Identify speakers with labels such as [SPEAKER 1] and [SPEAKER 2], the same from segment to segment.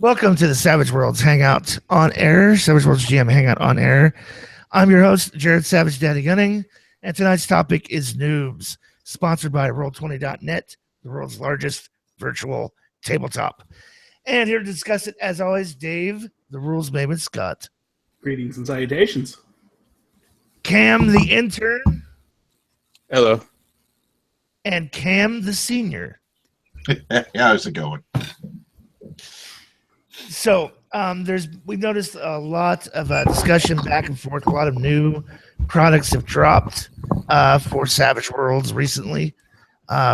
[SPEAKER 1] Welcome to the Savage Worlds Hangout on Air, Savage Worlds GM Hangout on Air. I'm your host, Jared Savage Daddy Gunning, and tonight's topic is Noooooobs, sponsored by Roll20.net, the world's largest virtual tabletop. And here to discuss it, as always, Dave, the rules maven Scott.
[SPEAKER 2] Greetings and salutations.
[SPEAKER 1] Cam, the intern.
[SPEAKER 3] Hello.
[SPEAKER 1] And Cam, the senior.
[SPEAKER 4] How's it going?
[SPEAKER 1] So we've noticed a lot of discussion back and forth. A lot of new products have dropped for Savage Worlds recently,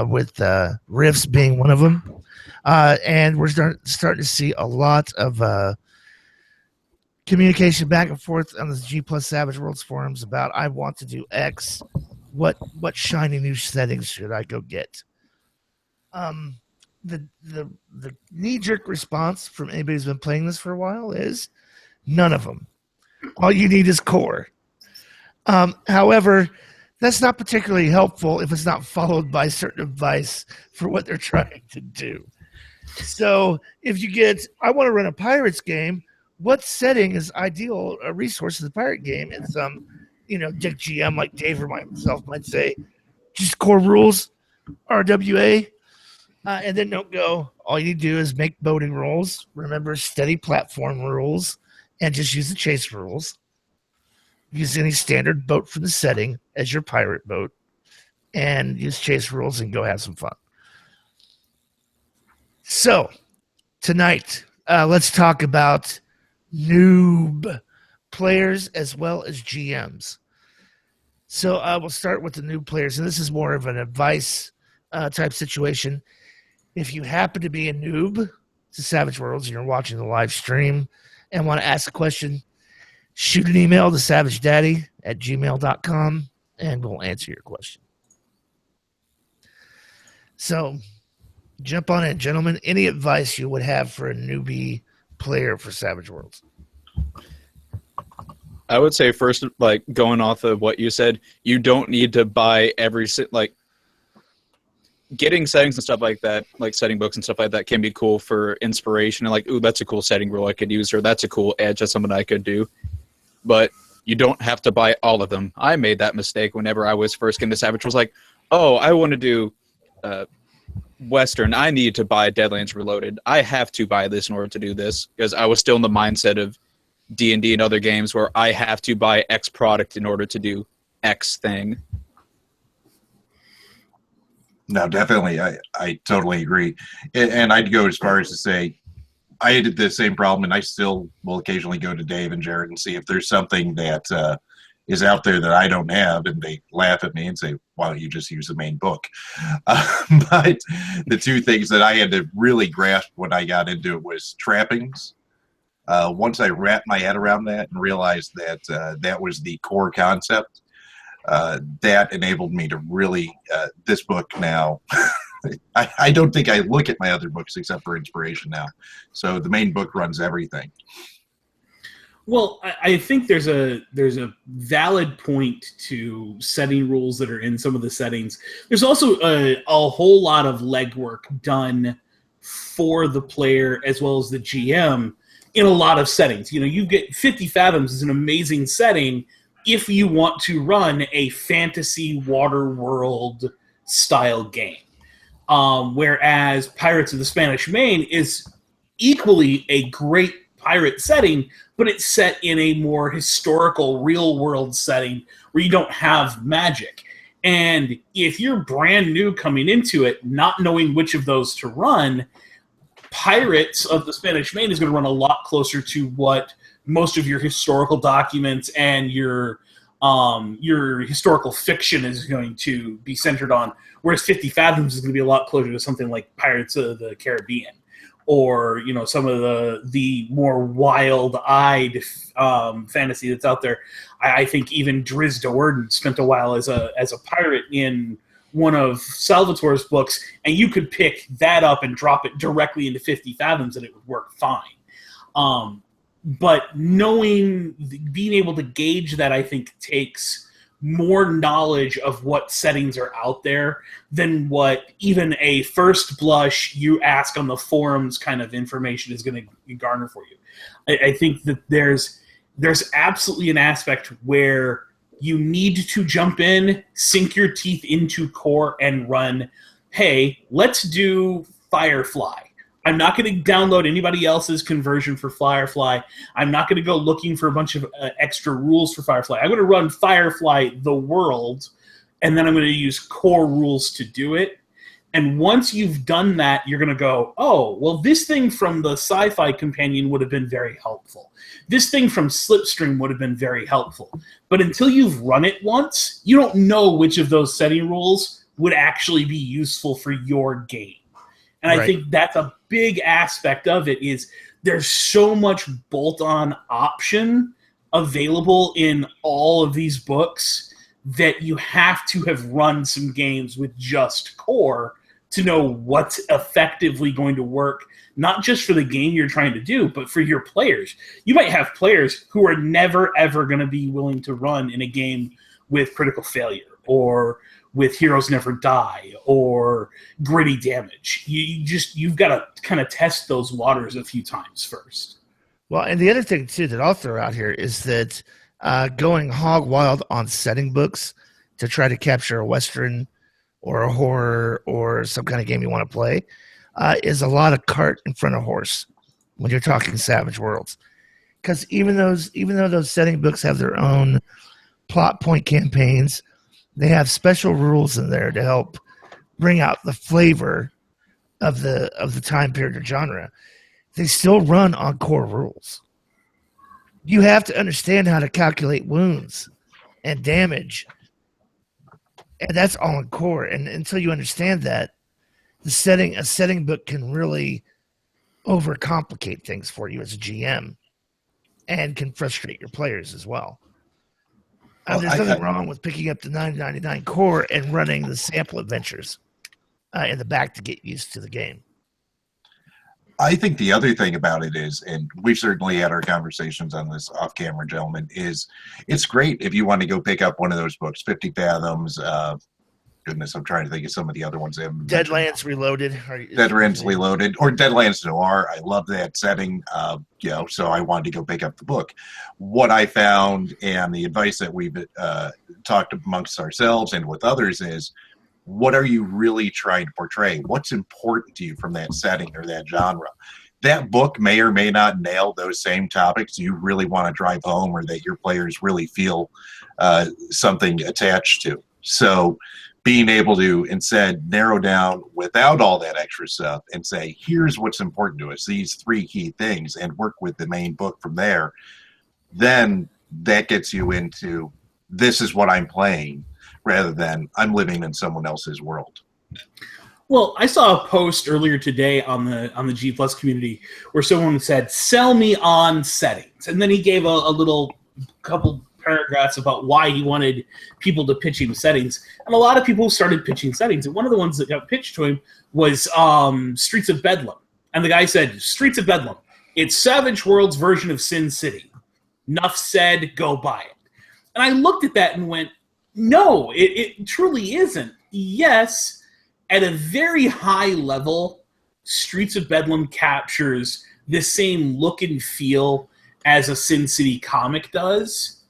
[SPEAKER 1] with Rifts being one of them. And we're starting to see a lot of communication back and forth on the G Plus Savage Worlds forums about, I want to do X. What shiny new settings should I go get? The knee-jerk response from anybody who's been playing this for a while is none of them. All you need is core. However, that's not particularly helpful if it's not followed by certain advice for what they're trying to do. So if you get, I want to run a Pirates game, what setting is ideal, a resource in the Pirate game? And some, Dick GM like Dave or myself might say, just core rules, RWA, and then don't go. All you need to do is make boating rules. Remember steady platform rules, and just use the chase rules. Use any standard boat from the setting as your pirate boat, and use chase rules and go have some fun. So tonight, let's talk about noob players as well as GMs. So we'll start with the noob players, and this is more of an advice type situation. If you happen to be a noob to Savage Worlds and you're watching the live stream and want to ask a question, shoot an email to savagedaddy@gmail.com and we'll answer your question. So jump on it, gentlemen. Any advice you would have for a newbie player for Savage Worlds?
[SPEAKER 3] I would say first, going off of what you said, you don't need to buy getting settings and stuff like that, like setting books and stuff like that, can be cool for inspiration and ooh, that's a cool setting rule I could use, or that's a cool edge, that's something I could do. But you don't have to buy all of them. I made that mistake whenever I was first getting to Savage. Was like, oh, I want to do Western. I need to buy Deadlands Reloaded. I have to buy this in order to do this, because I was still in the mindset of D&D and other games where I have to buy X product in order to do X thing.
[SPEAKER 4] No, definitely. I totally agree. And I'd go as far as to say I had the same problem, and I still will occasionally go to Dave and Jared and see if there's something that is out there that I don't have, and they laugh at me and say, why don't you just use the main book? But the two things that I had to really grasp when I got into it was trappings. Once I wrapped my head around that and realized that that was the core concept, that enabled me to really, this book now, I don't think I look at my other books except for inspiration now. So the main book runs everything.
[SPEAKER 2] Well, I think there's a valid point to setting rules that are in some of the settings. There's also a whole lot of legwork done for the player as well as the GM in a lot of settings. You get 50 Fathoms is an amazing setting if you want to run a fantasy water world style game. Whereas Pirates of the Spanish Main is equally a great pirate setting, but it's set in a more historical, real-world setting where you don't have magic. And if you're brand new coming into it, not knowing which of those to run, Pirates of the Spanish Main is going to run a lot closer to what most of your historical documents and your historical fiction is going to be centered on, whereas 50 Fathoms is going to be a lot closer to something like Pirates of the Caribbean, or some of the more wild-eyed fantasy that's out there. I think even Driz de Worden spent a while as a pirate in one of Salvatore's books, and you could pick that up and drop it directly into 50 Fathoms and it would work fine. But being able to gauge that, I think, takes more knowledge of what settings are out there than what even a first blush you ask on the forums kind of information is going to garner for you. I think that there's absolutely an aspect where you need to jump in, sink your teeth into core, and run, hey, let's do Firefly. I'm not going to download anybody else's conversion for Firefly. I'm not going to go looking for a bunch of extra rules for Firefly. I'm going to run Firefly the world, and then I'm going to use core rules to do it. And once you've done that, you're going to go, oh, well, this thing from the Sci-Fi Companion would have been very helpful. This thing from Slipstream would have been very helpful. But until you've run it once, you don't know which of those setting rules would actually be useful for your game. And I think that's a big aspect of it is there's so much bolt-on option available in all of these books that you have to have run some games with just core to know what's effectively going to work, not just for the game you're trying to do, but for your players. You might have players who are never, ever going to be willing to run in a game with critical failure or with Heroes Never Die or gritty damage. You've got to kind of test those waters a few times first.
[SPEAKER 1] Well, and the other thing, too, that I'll throw out here is that going hog wild on setting books to try to capture a Western or a horror or some kind of game you want to play is a lot of cart in front of horse when you're talking Savage Worlds. Because even though those setting books have their own plot point campaigns, they have special rules in there to help bring out the flavor of the time period or genre. They still run on core rules. You have to understand how to calculate wounds and damage. And that's all in core. And until you understand that, a setting book can really overcomplicate things for you as a GM and can frustrate your players as well. There's nothing wrong with picking up the 999 core and running the sample adventures in the back to get used to the game.
[SPEAKER 4] I think the other thing about it is, and we've certainly had our conversations on this off camera, gentlemen, is it's great if you want to go pick up one of those books, 50 Fathoms. Goodness, I'm trying to think of some of the other ones.
[SPEAKER 1] Deadlands Reloaded.
[SPEAKER 4] Deadlands Reloaded or Deadlands Noir. I love that setting, so I wanted to go pick up the book. What I found and the advice that we've talked amongst ourselves and with others is, what are you really trying to portray? What's important to you from that setting or that genre? That book may or may not nail those same topics you really want to drive home or that your players really feel something attached to. So being able to instead narrow down without all that extra stuff and say, here's what's important to us, these three key things, and work with the main book from there, then that gets you into this is what I'm playing rather than I'm living in someone else's world.
[SPEAKER 2] Well, I saw a post earlier today on the G Plus community where someone said, sell me on settings. And then he gave a little couple paragraphs about why he wanted people to pitch him settings. And a lot of people started pitching settings. And one of the ones that got pitched to him was Streets of Bedlam. And the guy said, Streets of Bedlam, it's Savage Worlds' version of Sin City. Nuff said, go buy it. And I looked at that and went, no, it truly isn't. Yes, at a very high level, Streets of Bedlam captures the same look and feel as a Sin City comic does,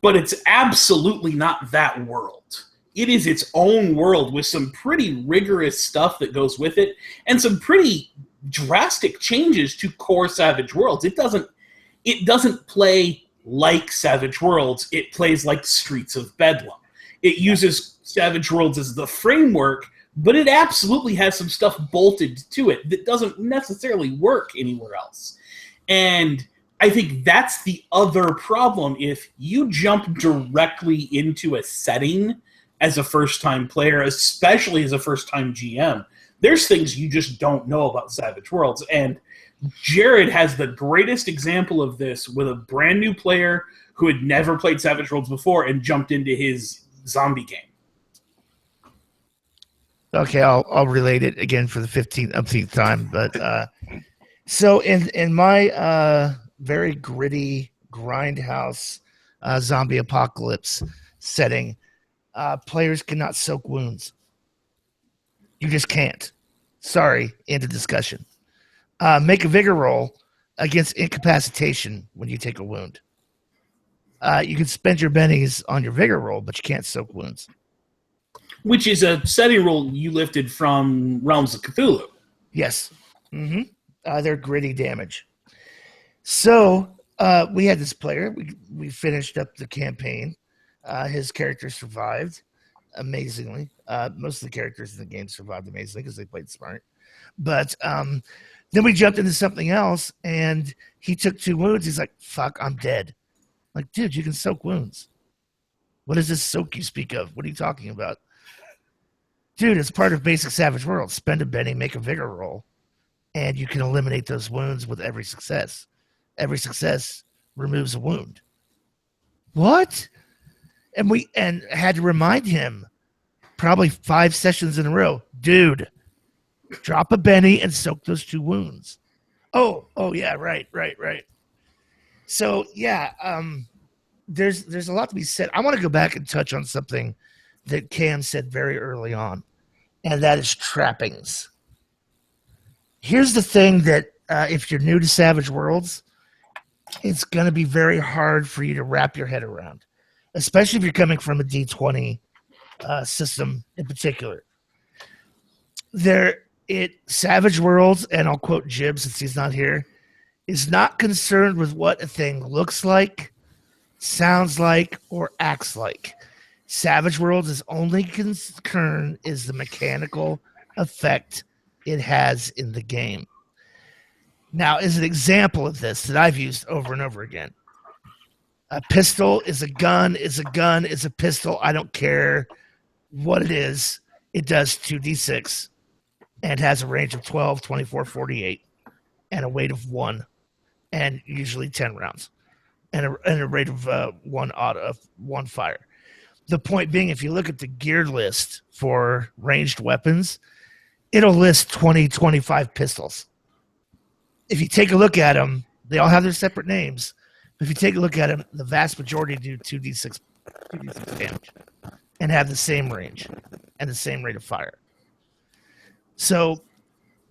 [SPEAKER 2] but it's absolutely not that world. It is its own world with some pretty rigorous stuff that goes with it and some pretty drastic changes to core Savage Worlds. It doesn't play like Savage Worlds, it plays like Streets of Bedlam. It uses Savage Worlds as the framework, but it absolutely has some stuff bolted to it that doesn't necessarily work anywhere else. And I think that's the other problem. If you jump directly into a setting as a first-time player, especially as a first-time GM, there's things you just don't know about Savage Worlds. And Jared has the greatest example of this with a brand new player who had never played Savage Worlds before and jumped into his zombie game.
[SPEAKER 1] Okay, I'll relate it again for the 15th time. But so in my very gritty grindhouse zombie apocalypse setting, players cannot soak wounds. You just can't. Sorry, end of discussion. Make a vigor roll against incapacitation when you take a wound. You can spend your bennies on your vigor roll, but you can't soak wounds.
[SPEAKER 2] Which is a setting rule you lifted from Realms of Cthulhu.
[SPEAKER 1] Yes. Mm-hmm. They're gritty damage. So we had this player. We finished up the campaign. His character survived amazingly. Most of the characters in the game survived amazingly because they played smart. But then we jumped into something else, and he took 2 wounds. He's like, fuck, I'm dead. I'm like, dude, you can soak wounds. What is this soak you speak of? What are you talking about? Dude, it's part of basic Savage World. Spend a Benny, make a vigor roll, and you can eliminate those wounds with every success. Every success removes a wound. What? And had to remind him probably 5 sessions in a row, dude, drop a Benny and soak those 2 wounds. Oh yeah, right. So yeah, there's a lot to be said. I want to go back and touch on something that Cam said very early on, and that is trappings. Here's the thing that if you're new to Savage Worlds, it's going to be very hard for you to wrap your head around, especially if you're coming from a D20 system in particular. Savage Worlds, and I'll quote Jib since he's not here, is not concerned with what a thing looks like, sounds like, or acts like. Savage Worlds' only concern is the mechanical effect it has in the game. Now, as an example of this that I've used over and over again, a pistol is a gun, is a pistol. I don't care what it is. It does 2d6 and has a range of 12, 24, 48, and a weight of 1, and usually 10 rounds, and a rate of 1 fire. The point being, if you look at the geared list for ranged weapons, it'll list 20, 25 pistols. If you take a look at them, they all have their separate names. But if you take a look at them, the vast majority do 2d6 damage and have the same range and the same rate of fire. So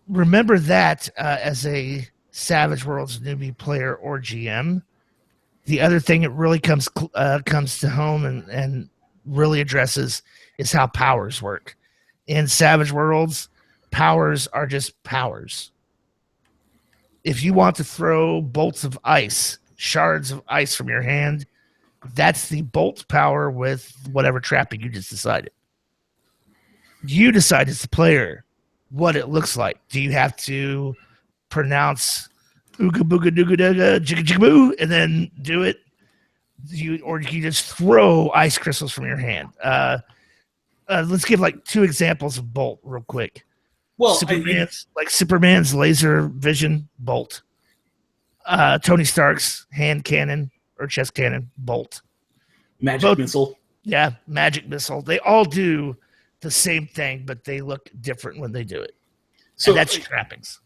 [SPEAKER 1] remember that as a Savage Worlds newbie player or GM. The other thing it really comes to home and really addresses is how powers work. In Savage Worlds, powers are just powers. If you want to throw bolts of ice, shards of ice from your hand, that's the bolt power with whatever trapping you just decided. You decide as the player what it looks like. Do you have to pronounce ooga booga dooga dooga jigga jigga boo and then do it? Or do you just throw ice crystals from your hand? Let's give like 2 examples of bolt real quick.
[SPEAKER 2] Well,
[SPEAKER 1] Superman's laser vision bolt. Tony Stark's hand cannon or chest cannon bolt.
[SPEAKER 2] Magic missile.
[SPEAKER 1] Yeah, magic missile. They all do the same thing, but they look different when they do it. So and that's trappings.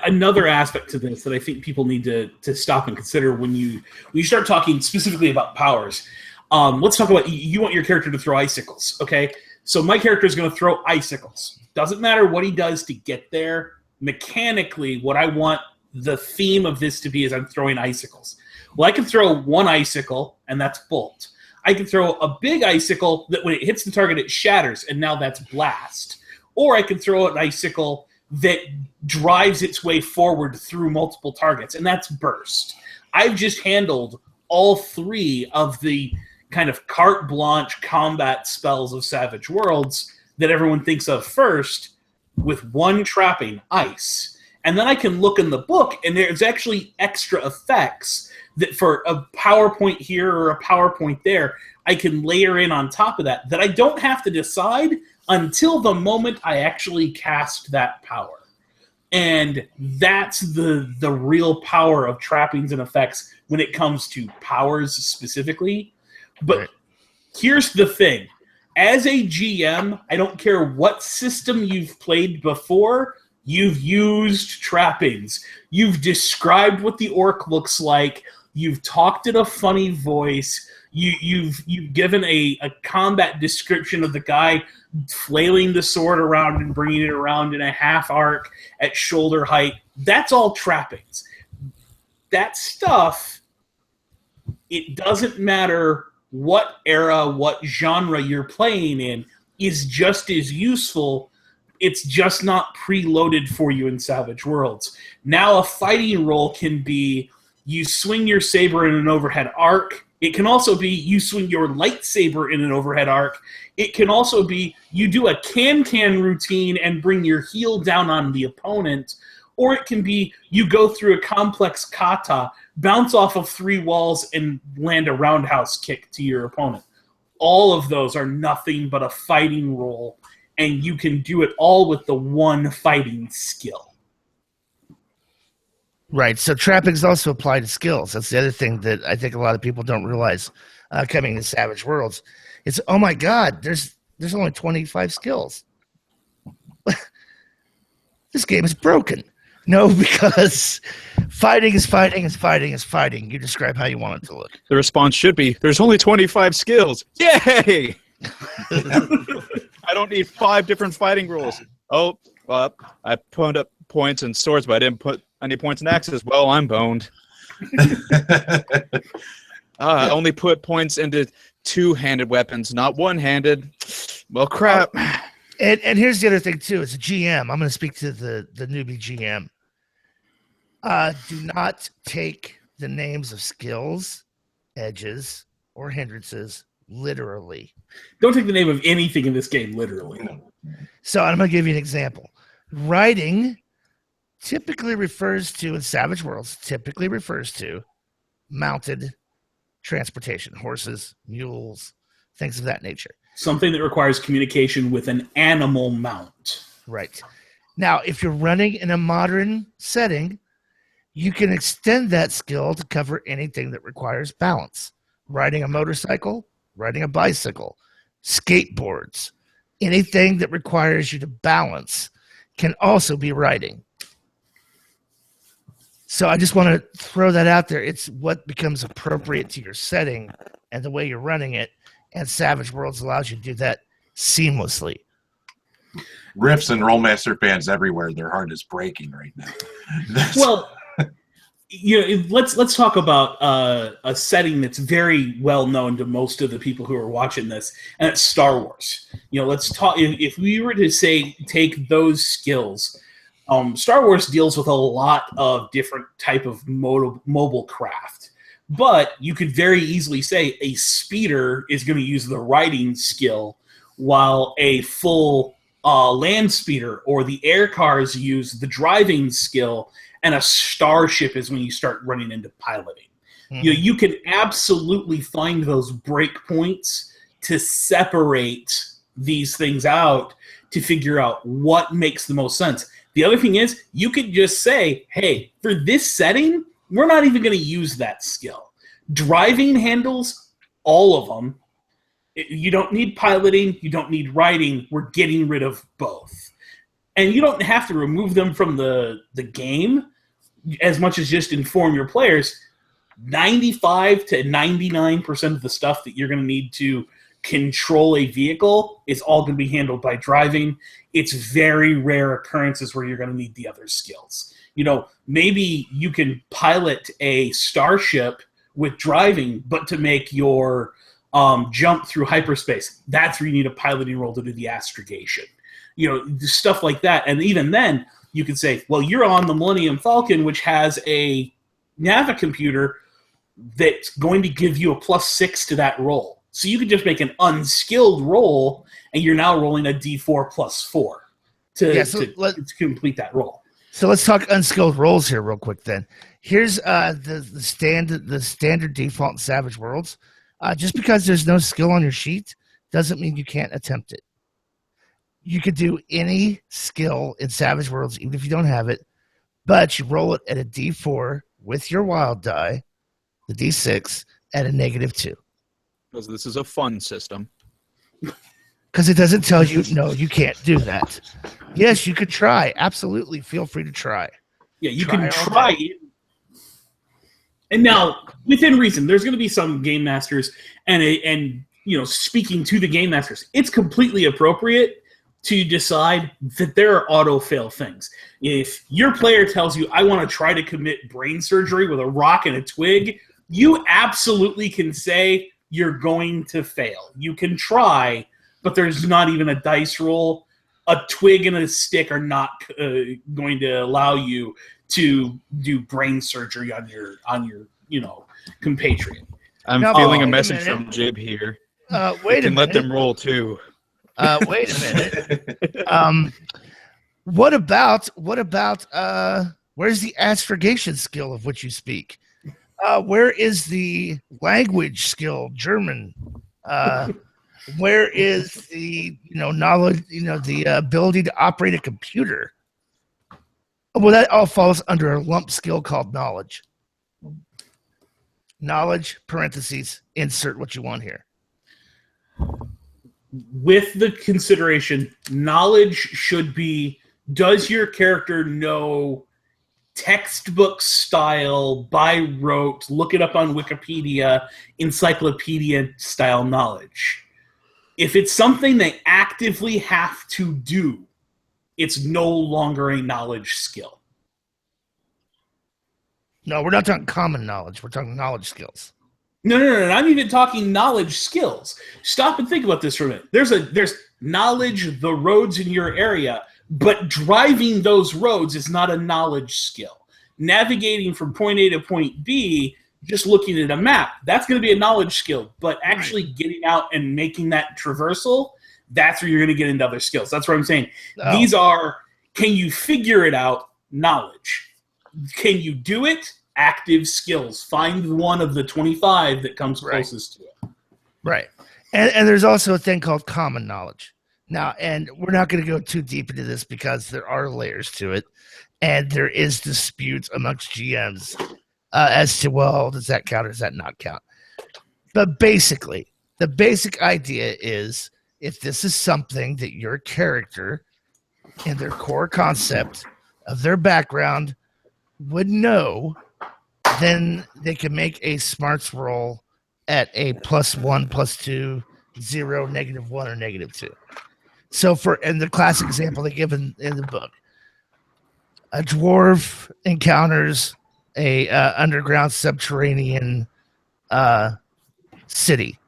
[SPEAKER 2] Another aspect to this that I think people need to stop and consider when you start talking specifically about powers. Let's talk about, you want your character to throw icicles, okay? So my character is going to throw icicles. Doesn't matter what he does to get there. Mechanically, what I want the theme of this to be is I'm throwing icicles. Well, I can throw 1 icicle, and that's bolt. I can throw a big icicle that when it hits the target, it shatters, and now that's blast. Or I can throw an icicle that drives its way forward through multiple targets, and that's burst. I've just handled all 3 of the kind of carte blanche combat spells of Savage Worlds that everyone thinks of first with 1 trapping, ice. And then I can look in the book, and there's actually extra effects that for a PowerPoint here or a PowerPoint there, I can layer in on top of that I don't have to decide until the moment I actually cast that power. And that's the real power of trappings and effects when it comes to powers specifically. But here's the thing. As a GM, I don't care what system you've played before, you've used trappings. You've described what the orc looks like. You've talked in a funny voice. You've given a combat description of the guy flailing the sword around and bringing it around in a half arc at shoulder height. That's all trappings. That stuff, it doesn't matter what era, what genre you're playing in, is just as useful. It's just not preloaded for you in Savage Worlds. Now a fighting roll can be you swing your saber in an overhead arc. It can also be you swing your lightsaber in an overhead arc. It can also be you do a can-can routine and bring your heel down on the opponent. Or it can be you go through a complex kata, bounce off of 3 walls, and land a roundhouse kick to your opponent. All of those are nothing but a fighting roll, and you can do it all with the one fighting skill.
[SPEAKER 1] Right. So trappings also apply to skills. That's the other thing that I think a lot of people don't realize coming to Savage Worlds. It's, oh my God, there's only 25 skills. This game is broken. No, because fighting is fighting is fighting is fighting. You describe how you want it to look.
[SPEAKER 3] The response should be, there's only 25 skills. Yay! I don't need 5 different fighting rules. Oh, well, I put up points in swords, but I didn't put any points in axes. Well, I'm boned. I only put points into 2-handed weapons, not 1-handed. Well, crap.
[SPEAKER 1] And here's the other thing, too. It's a GM. I'm going to speak to the newbie GM. Do not take the names of skills, edges, or hindrances literally.
[SPEAKER 2] Don't take the name of anything in this game literally.
[SPEAKER 1] So I'm going to give you an example. Riding typically refers to, in Savage Worlds, typically refers to mounted transportation, horses, mules, things of that nature.
[SPEAKER 2] Something that requires communication with an animal mount.
[SPEAKER 1] Right. Now, if you're running in a modern setting, you can extend that skill to cover anything that requires balance. Riding a motorcycle, riding a bicycle, skateboards, anything that requires you to balance can also be riding. So I just want to throw that out there. It's what becomes appropriate to your setting and the way you're running it. And Savage Worlds allows you to do that seamlessly.
[SPEAKER 4] Riffs and Rollmaster fans everywhere. Their heart is breaking right now.
[SPEAKER 2] Well, let's talk about a setting that's very well known to most of the people who are watching this, and it's Star Wars. Let's talk. If we were to say take those skills, Star Wars deals with a lot of different type of mobile craft. But you could very easily say a speeder is going to use the riding skill, while a full land speeder or the air cars use the driving skill, and a starship is when you start running into piloting. Mm-hmm. You can absolutely find those break points to separate these things out to figure out what makes the most sense. The other thing is, you could just say, hey, for this setting, we're not even going to use that skill. Driving handles all of them. You don't need piloting. You don't need riding. We're getting rid of both. And you don't have to remove them from the game as much as just inform your players. 95 to 99% of the stuff that you're going to need to control a vehicle is all going to be handled by driving. It's very rare occurrences where you're going to need the other skills. Maybe you can pilot a starship with driving, but to make your jump through hyperspace, that's where you need a piloting roll to do the astrogation. Stuff like that. And even then, you could say, well, you're on the Millennium Falcon, which has a Navicomputer that's going to give you a +6 to that roll. So you could just make an unskilled roll, and you're now rolling a D4 +4 to complete that roll.
[SPEAKER 1] So let's talk unskilled rolls here real quick then. Here's the standard default in Savage Worlds. Just because there's no skill on your sheet doesn't mean you can't attempt it. You could do any skill in Savage Worlds, even if you don't have it, but you roll it at a D4 with your wild die, the D6, at a -2.
[SPEAKER 3] Because this is a fun system.
[SPEAKER 1] Because it doesn't tell you, no, you can't do that. Yes, you could try. Absolutely. Feel free to try.
[SPEAKER 2] Yeah, you can try. And now, within reason, there's going to be some game masters, and speaking to the game masters, it's completely appropriate to decide that there are auto-fail things. If your player tells you, I want to try to commit brain surgery with a rock and a twig, you absolutely can say you're going to fail. You can try, but there's not even a dice roll. A twig and a stick are not going to allow you to do brain surgery on your compatriot.
[SPEAKER 3] I'm feeling a message from Jib here.
[SPEAKER 1] Wait a minute.
[SPEAKER 3] Let them roll too.
[SPEAKER 1] Wait a minute. What about where's the astrogation skill of which you speak? Where is the language skill, German? Where is the knowledge, the ability to operate a computer? Well, that all falls under a lump skill called knowledge. Knowledge, parentheses, insert what you want here.
[SPEAKER 2] With the consideration, knowledge should be, does your character know textbook style, by rote, look it up on Wikipedia, encyclopedia style knowledge? If it's something they actively have to do, it's no longer a knowledge skill.
[SPEAKER 1] No, we're not talking common knowledge. We're talking knowledge skills.
[SPEAKER 2] No. I'm even talking knowledge skills. Stop and think about this for a minute. There's knowledge, the roads in your area, but driving those roads is not a knowledge skill. Navigating from point A to point B, just looking at a map, that's going to be a knowledge skill. But actually getting out and making that traversal, that's where you're going to get into other skills. That's what I'm saying.
[SPEAKER 1] Oh.
[SPEAKER 2] These are, can you figure it out? Knowledge. Can you do it? Active skills. Find one of the 25 that comes closest to it.
[SPEAKER 1] Right. And there's also a thing called common knowledge. Now, and we're not going to go too deep into this because there are layers to it, and there is dispute amongst GMs as to, well, does that count or does that not count? But basically, the basic idea is if this is something that your character and their core concept of their background would know, then they can make a smarts roll at a +1, +2, 0, -1, or -2. So in the classic example they give in the book, a dwarf encounters a underground subterranean city.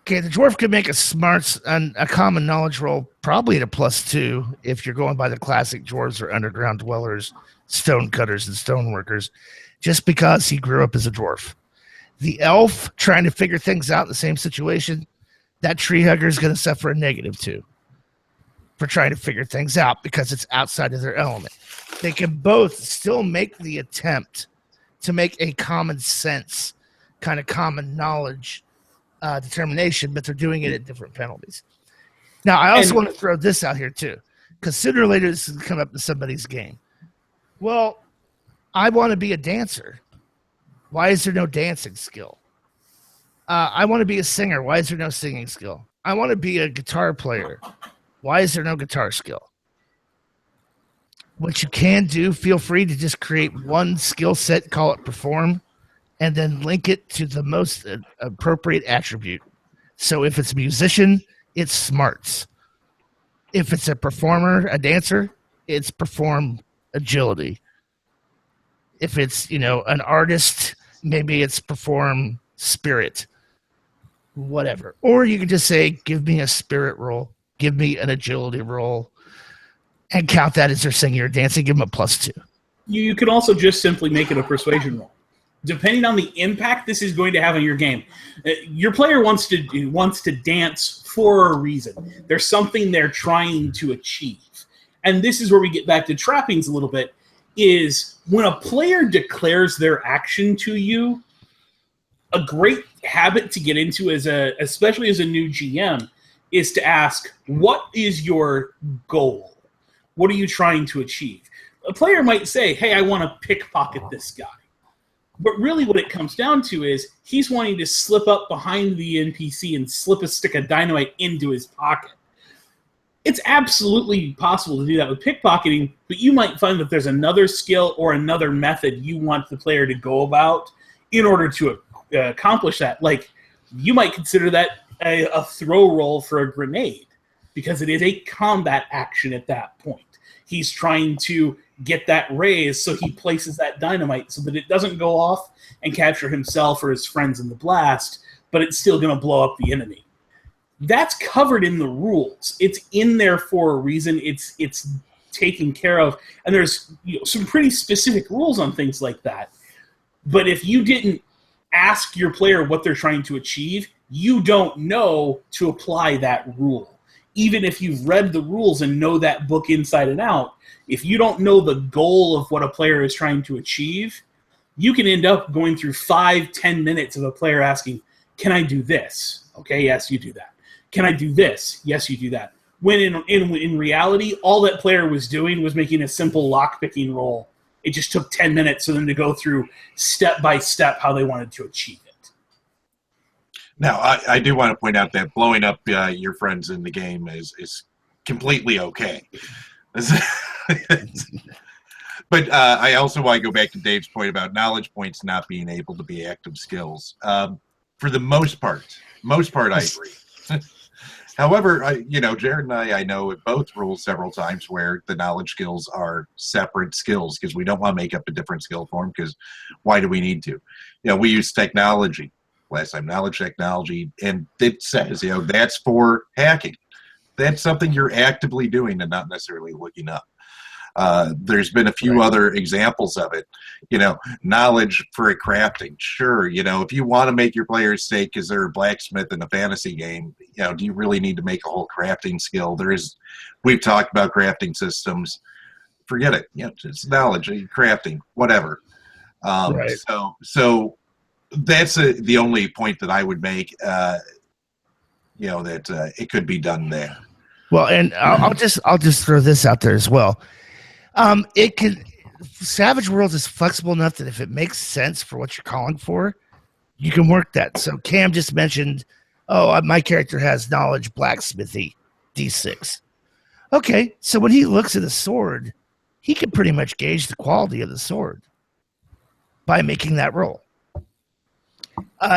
[SPEAKER 1] Okay, the dwarf could make a common knowledge roll probably at a +2 if you're going by the classic dwarves or underground dwellers, stone cutters, and stone workers, just because he grew up as a dwarf. The elf trying to figure things out in the same situation, that tree hugger is going to suffer a -2 for trying to figure things out because it's outside of their element. They can both still make the attempt to make a common sense, kind of common knowledge determination, but they're doing it at different penalties. Now, I also want to throw this out here too, because sooner or later this is going to come up in somebody's game. Well, I want to be a dancer. Why is there no dancing skill? I want to be a singer. Why is there no singing skill? I want to be a guitar player. Why is there no guitar skill? What you can do, feel free to just create one skill set, call it perform, and then link it to the most appropriate attribute. So if it's a musician, it's smarts. If it's a performer, a dancer, it's perform agility. If it's, an artist, maybe it's perform spirit, whatever. Or you can just say, give me a spirit roll, give me an agility roll, and count that as their singing or dancing, give them a +2.
[SPEAKER 2] You can also just simply make it a persuasion roll. Depending on the impact this is going to have on your game, your player wants to dance for a reason. There's something they're trying to achieve. And this is where we get back to trappings a little bit, is when a player declares their action to you, a great habit to get into especially as a new GM, is to ask, what is your goal? What are you trying to achieve? A player might say, hey, I want to pickpocket this guy. But really what it comes down to is he's wanting to slip up behind the NPC and slip a stick of dynamite into his pocket. It's absolutely possible to do that with pickpocketing, but you might find that there's another skill or another method you want the player to go about in order to accomplish that. Like, you might consider that a throw roll for a grenade, because it is a combat action at that point. He's trying to get that raise, so he places that dynamite so that it doesn't go off and capture himself or his friends in the blast, but it's still going to blow up the enemy. That's covered in the rules. It's in there for a reason. It's taken care of, and there's some pretty specific rules on things like that. But if you didn't ask your player what they're trying to achieve, you don't know to apply that rule. Even if you've read the rules and know that book inside and out, if you don't know the goal of what a player is trying to achieve, you can end up going through 5-10 minutes of a player asking, can I do this? Okay, yes, you do that. Can I do this? Yes, you do that. When in reality, all that player was doing was making a simple lock-picking roll. It just took 10 minutes for them to go through step by step how they wanted to achieve it.
[SPEAKER 4] Now, I do want to point out that blowing up your friends in the game is completely okay. But I also want to go back to Dave's point about knowledge points not being able to be active skills. For the most part, I agree. However, Jared and I know it both ruled several times where the knowledge skills are separate skills because we don't want to make up a different skill form, because why do we need to? We use technology. Last time, knowledge technology, and it says, that's for hacking. That's something you're actively doing and not necessarily looking up. There's been a few other examples of it. Knowledge for crafting. Sure, if you want to make your players say, because they're a blacksmith in a fantasy game, do you really need to make a whole crafting skill? We've talked about crafting systems. Forget it. It's knowledge, crafting, whatever. So that's the only point that I would make. That it could be done there.
[SPEAKER 1] Well, and I'll just throw this out there as well. Savage Worlds is flexible enough that if it makes sense for what you're calling for, you can work that. So Cam just mentioned, my character has knowledge blacksmithy, D6. Okay, so when he looks at a sword, he can pretty much gauge the quality of the sword by making that roll.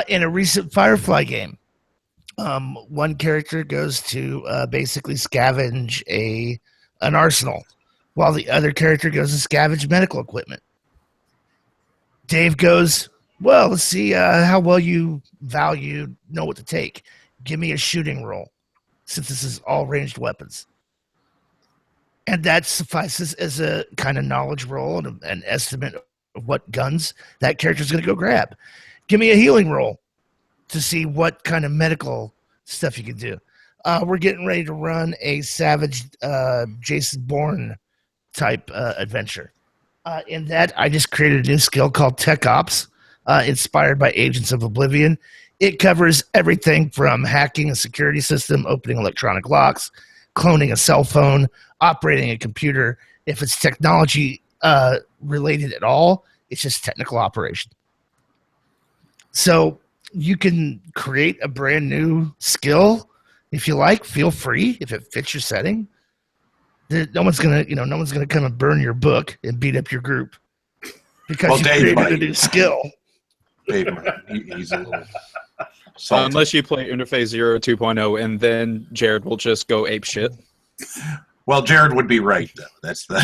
[SPEAKER 1] In a recent Firefly game, one character goes to basically scavenge an arsenal, while the other character goes to scavenge medical equipment. Dave goes, well, let's see how well you know what to take. Give me a shooting roll, since this is all ranged weapons. And that suffices as a kind of knowledge roll and an estimate of what guns that character's going to go grab. Give me a healing roll to see what kind of medical stuff you can do. We're getting ready to run a Savage Jason Bourne type adventure. In that, I just created a new skill called Tech Ops, inspired by Agents of Oblivion. It covers everything from hacking a security system, opening electronic locks, cloning a cell phone, operating a computer. If it's technology related at all, it's just technical operation. So you can create a brand new skill if you like. Feel free if it fits your setting. No one's gonna come and burn your book and beat up your group because you created a new skill.
[SPEAKER 4] Dave, he's a little
[SPEAKER 3] unless you play Interface 0 2.0, and then Jared will just go ape shit.
[SPEAKER 4] Well, Jared would be right, though. That's the.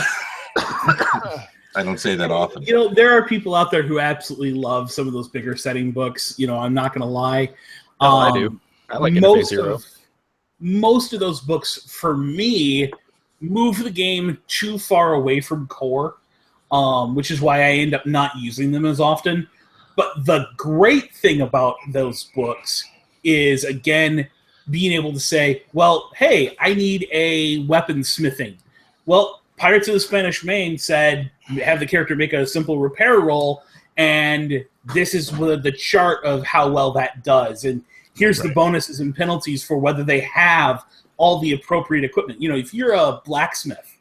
[SPEAKER 4] I don't say that often.
[SPEAKER 2] There are people out there who absolutely love some of those bigger setting books. I'm not going to lie.
[SPEAKER 3] I do. I like Interface 0.
[SPEAKER 2] Most of those books, for me, move the game too far away from core, which is why I end up not using them as often. But the great thing about those books is, again, being able to say, well, hey, I need a weaponsmithing. Well, Pirates of the Spanish Main said, have the character make a simple repair roll, and this is the chart of how well that does. And here's the bonuses and penalties for whether they have all the appropriate equipment. If you're a blacksmith,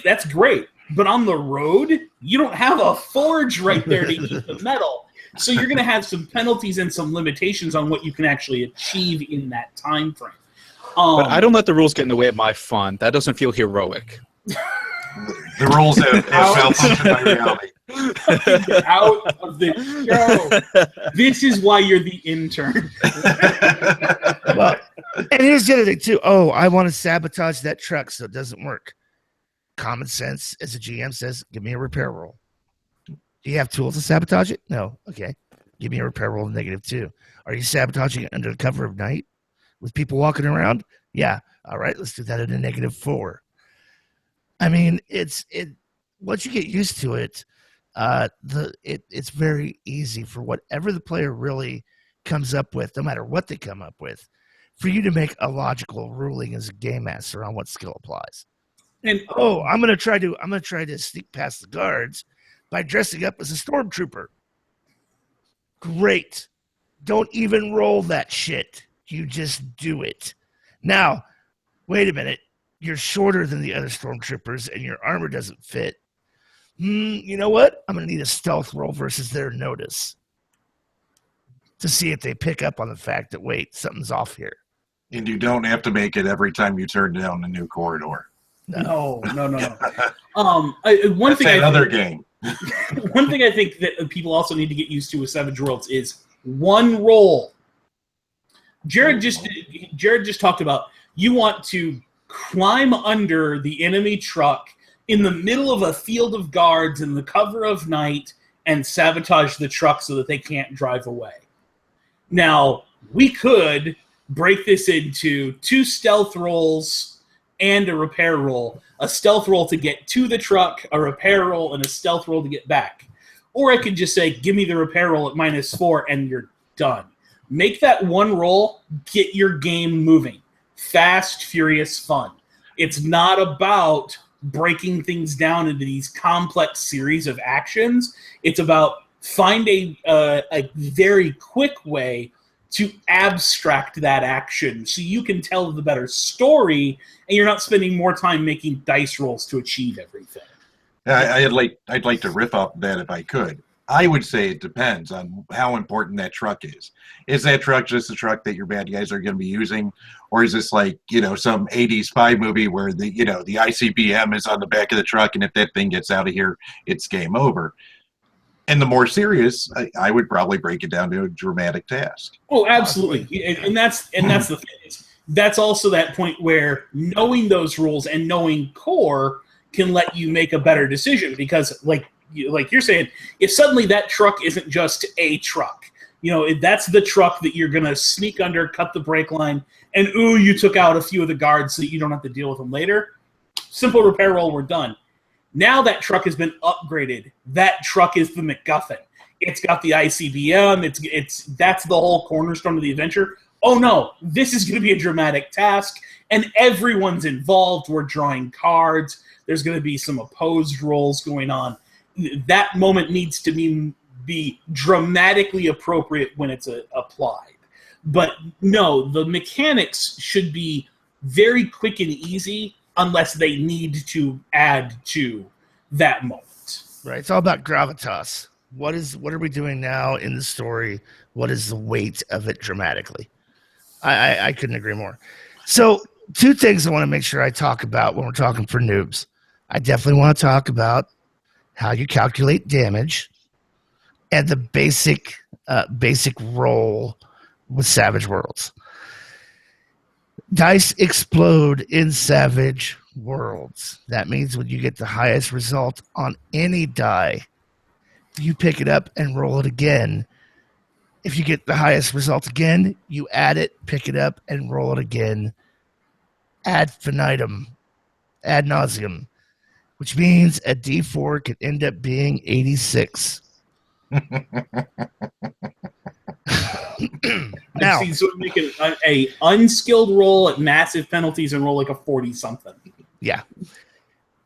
[SPEAKER 2] that's great. But on the road, you don't have a forge right there to eat the metal. So you're going to have some penalties and some limitations on what you can actually achieve in that time frame.
[SPEAKER 3] But I don't let the rules get in the way of my fun. That doesn't feel heroic.
[SPEAKER 4] The rules have malfunctioned by reality.
[SPEAKER 2] Get out of the show. This is why you're the intern.
[SPEAKER 1] Well, and here's the other thing too. Oh, I want to sabotage that truck so it doesn't work. Common sense as a GM says, give me a repair roll. Do you have tools to sabotage it? No. Okay. Give me a repair roll -2. Are you sabotaging it under the cover of night with people walking around? Yeah. All right. Let's do that at a -4. I mean, once you get used to it, it's very easy for whatever the player really comes up with, no matter what they come up with, for you to make a logical ruling as a game master on what skill applies. And I'm gonna try to sneak past the guards by dressing up as a stormtrooper. Great. Don't even roll that shit. You just do it. Now, wait a minute. You're shorter than the other stormtroopers and your armor doesn't fit. You know what? I'm going to need a stealth roll versus their notice to see if they pick up on the fact that, wait, something's off here.
[SPEAKER 4] And you don't have to make it every time you turn down a new corridor.
[SPEAKER 2] No.
[SPEAKER 4] One thing
[SPEAKER 2] I think that people also need to get used to with Savage Worlds is one roll. Jared just talked about you want to climb under the enemy truck in the middle of a field of guards in the cover of night and sabotage the truck so that they can't drive away. Now, we could break this into 2 stealth rolls and a repair roll. A stealth roll to get to the truck, a repair roll, and a stealth roll to get back. Or I could just say, give me the repair roll at -4 and you're done. Make that one roll, get your game moving. Fast, furious fun. It's not about breaking things down into these complex series of actions. It's about find a very quick way to abstract that action so you can tell the better story and you're not spending more time making dice rolls to achieve everything.
[SPEAKER 4] I'd like to riff off that if I could. I would say it depends on how important that truck is. Is that truck just a truck that your bad guys are going to be using? Or is this like, some 80s spy movie where the ICBM is on the back of the truck and if that thing gets out of here, it's game over? And the more serious, I would probably break it down to a dramatic task.
[SPEAKER 2] Oh, absolutely. And that's the thing. That's also that point where knowing those rules and knowing core can let you make a better decision because like you're saying, if suddenly that truck isn't just a truck, if that's the truck that you're going to sneak under, cut the brake line, and you took out a few of the guards so that you don't have to deal with them later, simple repair roll, we're done. Now that truck has been upgraded. That truck is the MacGuffin. It's got the ICBM. That's the whole cornerstone of the adventure. Oh no, this is going to be a dramatic task, and everyone's involved. We're drawing cards. There's going to be some opposed rolls going on. That moment needs to be dramatically appropriate when it's applied. But no, the mechanics should be very quick and easy unless they need to add to that moment.
[SPEAKER 1] Right. It's all about gravitas. What are we doing now in the story? What is the weight of it dramatically? I couldn't agree more. So 2 things I want to make sure I talk about when we're talking for noobs. I definitely want to talk about how you calculate damage and the basic roll with Savage Worlds. Dice explode in Savage Worlds. That means when you get the highest result on any die, you pick it up and roll it again. If you get the highest result again, you add it, pick it up, and roll it again. Ad infinitum, ad nauseum, which means a D4 could end up being 86.
[SPEAKER 2] Now, so make it a unskilled roll at massive penalties and roll like a 40-something.
[SPEAKER 1] Yeah.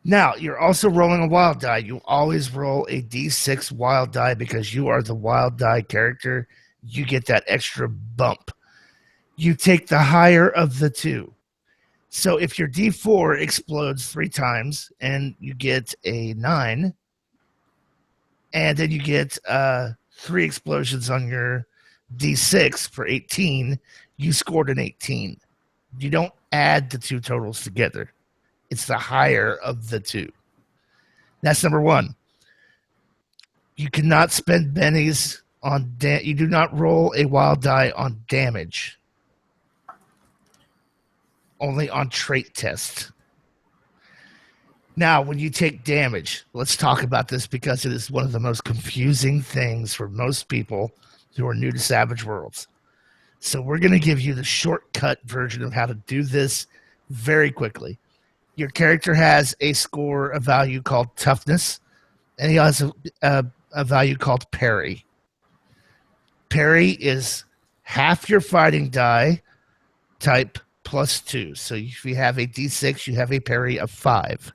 [SPEAKER 1] Now, you're also rolling a wild die. You always roll a D6 wild die because you are the wild die character. You get that extra bump. You take the higher of the 2. So if your D4 explodes 3 times and you get a 9, and then you get 3 explosions on your D6 for 18, you scored an 18. You don't add the two totals together. It's the higher of the two. That's number one. You cannot spend bennies on you do not roll a wild die on damage. Only on trait test. Now, when you take damage, let's talk about this because it is one of the most confusing things for most people who are new to Savage Worlds. So we're going to give you the shortcut version of how to do this very quickly. Your character has a score, a value called toughness, and he has a value called parry. Parry is half your fighting die type plus 2. So if you have a D6, you have a parry of 5.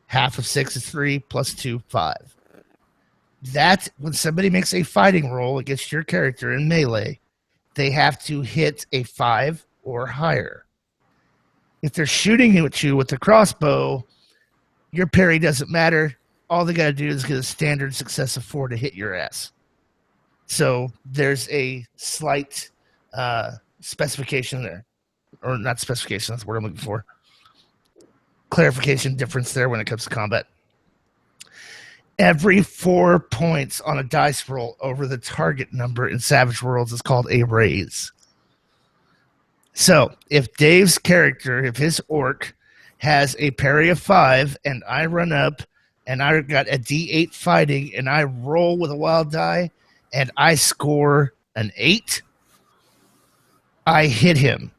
[SPEAKER 1] Half of 6 is 3, plus 2, 5. That, when somebody makes a fighting roll against your character in melee, they have to hit a 5 or higher. If they're shooting at you with the crossbow, your parry doesn't matter. All they got to do is get a standard success of 4 to hit your ass. So there's a slight specification there. Or not specification, that's the word I'm looking for. Clarification difference there when it comes to combat. Every 4 points on a dice roll over the target number in Savage Worlds is called a raise. So if Dave's character, if his orc has a parry of 5 and I run up and I got a D8 fighting and I roll with a wild die and I score an 8, I hit him.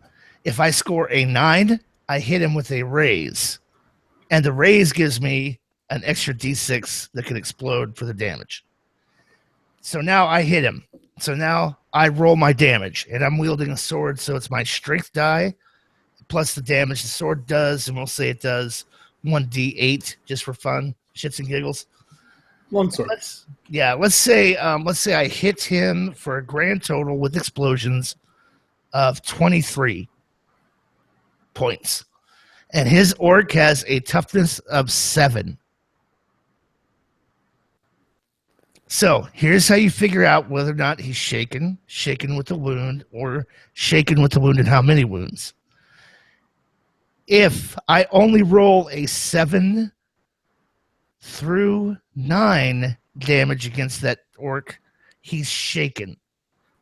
[SPEAKER 1] If I score a 9, I hit him with a raise. And the raise gives me an extra D6 that can explode for the damage. So now I hit him. So now I roll my damage. And I'm wielding a sword, so it's my strength die plus the damage the sword does. And we'll say it does 1d8 just for fun, shits and giggles.
[SPEAKER 2] One sword.
[SPEAKER 1] Let's say I hit him for a grand total with explosions of 23 points. And his orc has a toughness of 7. So here's how you figure out whether or not he's shaken with a wound, or shaken with the wound and how many wounds. If I only roll a 7 through 9 damage against that orc, he's shaken.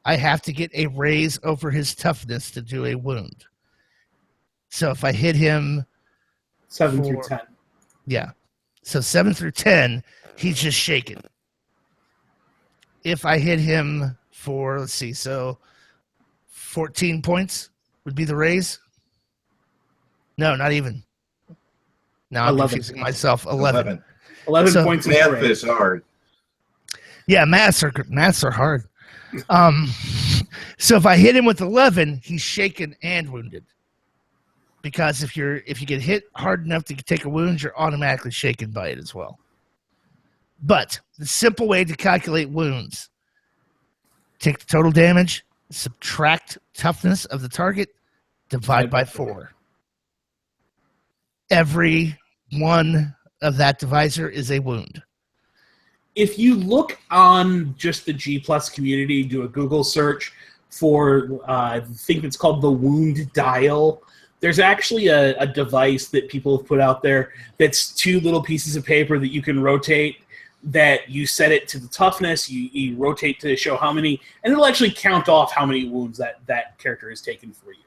[SPEAKER 1] I have to get a raise over his toughness to do a wound. So if I hit him
[SPEAKER 2] 7 through 10.
[SPEAKER 1] Yeah. So 7 through 10, he's just shaken. If I hit him for, let's see, so 14 points would be the raise? No, not even. Now I'm
[SPEAKER 2] 11.
[SPEAKER 1] confusing myself. 11.
[SPEAKER 2] 11
[SPEAKER 1] So-
[SPEAKER 2] points is
[SPEAKER 4] Math
[SPEAKER 2] great.
[SPEAKER 4] is hard.
[SPEAKER 1] Yeah, maths are hard. So if I hit him with 11, he's shaken and wounded. Because if you get hit hard enough to take a wound, you're automatically shaken by it as well. But the simple way to calculate wounds: take the total damage, subtract toughness of the target, divide by 4. Every one of that divisor is a wound.
[SPEAKER 2] If you look on just the G Plus community, do a Google search for, I think it's called the Wound Dial. There's actually a device that people have put out there that's 2 little pieces of paper that you can rotate, that you set it to the toughness, you rotate to show how many, and it'll actually count off how many wounds that character has taken for you.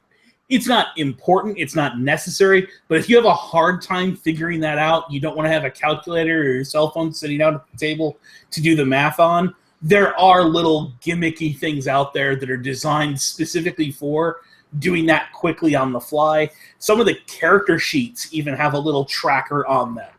[SPEAKER 2] It's not important, it's not necessary, but if you have a hard time figuring that out, you don't want to have a calculator or your cell phone sitting down at the table to do the math on, there are little gimmicky things out there that are designed specifically for doing that quickly on the fly. Some of the character sheets even have a little tracker on them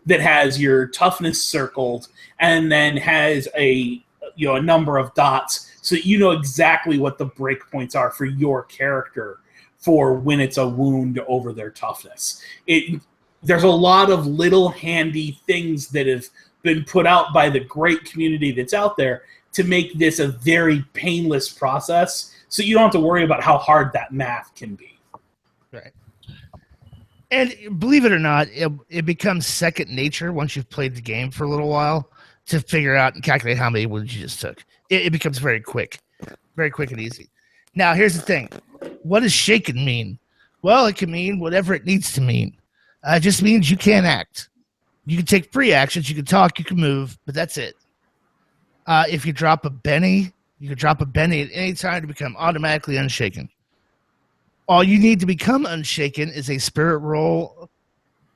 [SPEAKER 2] that has your toughness circled and then has a number of dots so that you know exactly what the breakpoints are for your character for when it's a wound over their toughness. There's a lot of little handy things that have been put out by the great community that's out there to make this a very painless process, so you don't have to worry about how hard that math can be.
[SPEAKER 1] Right. And believe it or not, it becomes second nature once you've played the game for a little while to figure out and calculate how many wounds you just took. It becomes very quick and easy. Now, here's the thing. What does shaken mean? Well, it can mean whatever it needs to mean. It just means you can't act. You can take free actions. You can talk. You can move, but that's it. If you drop a Benny, you can drop a Benny at any time to become automatically unshaken. All you need to become unshaken is a spirit roll,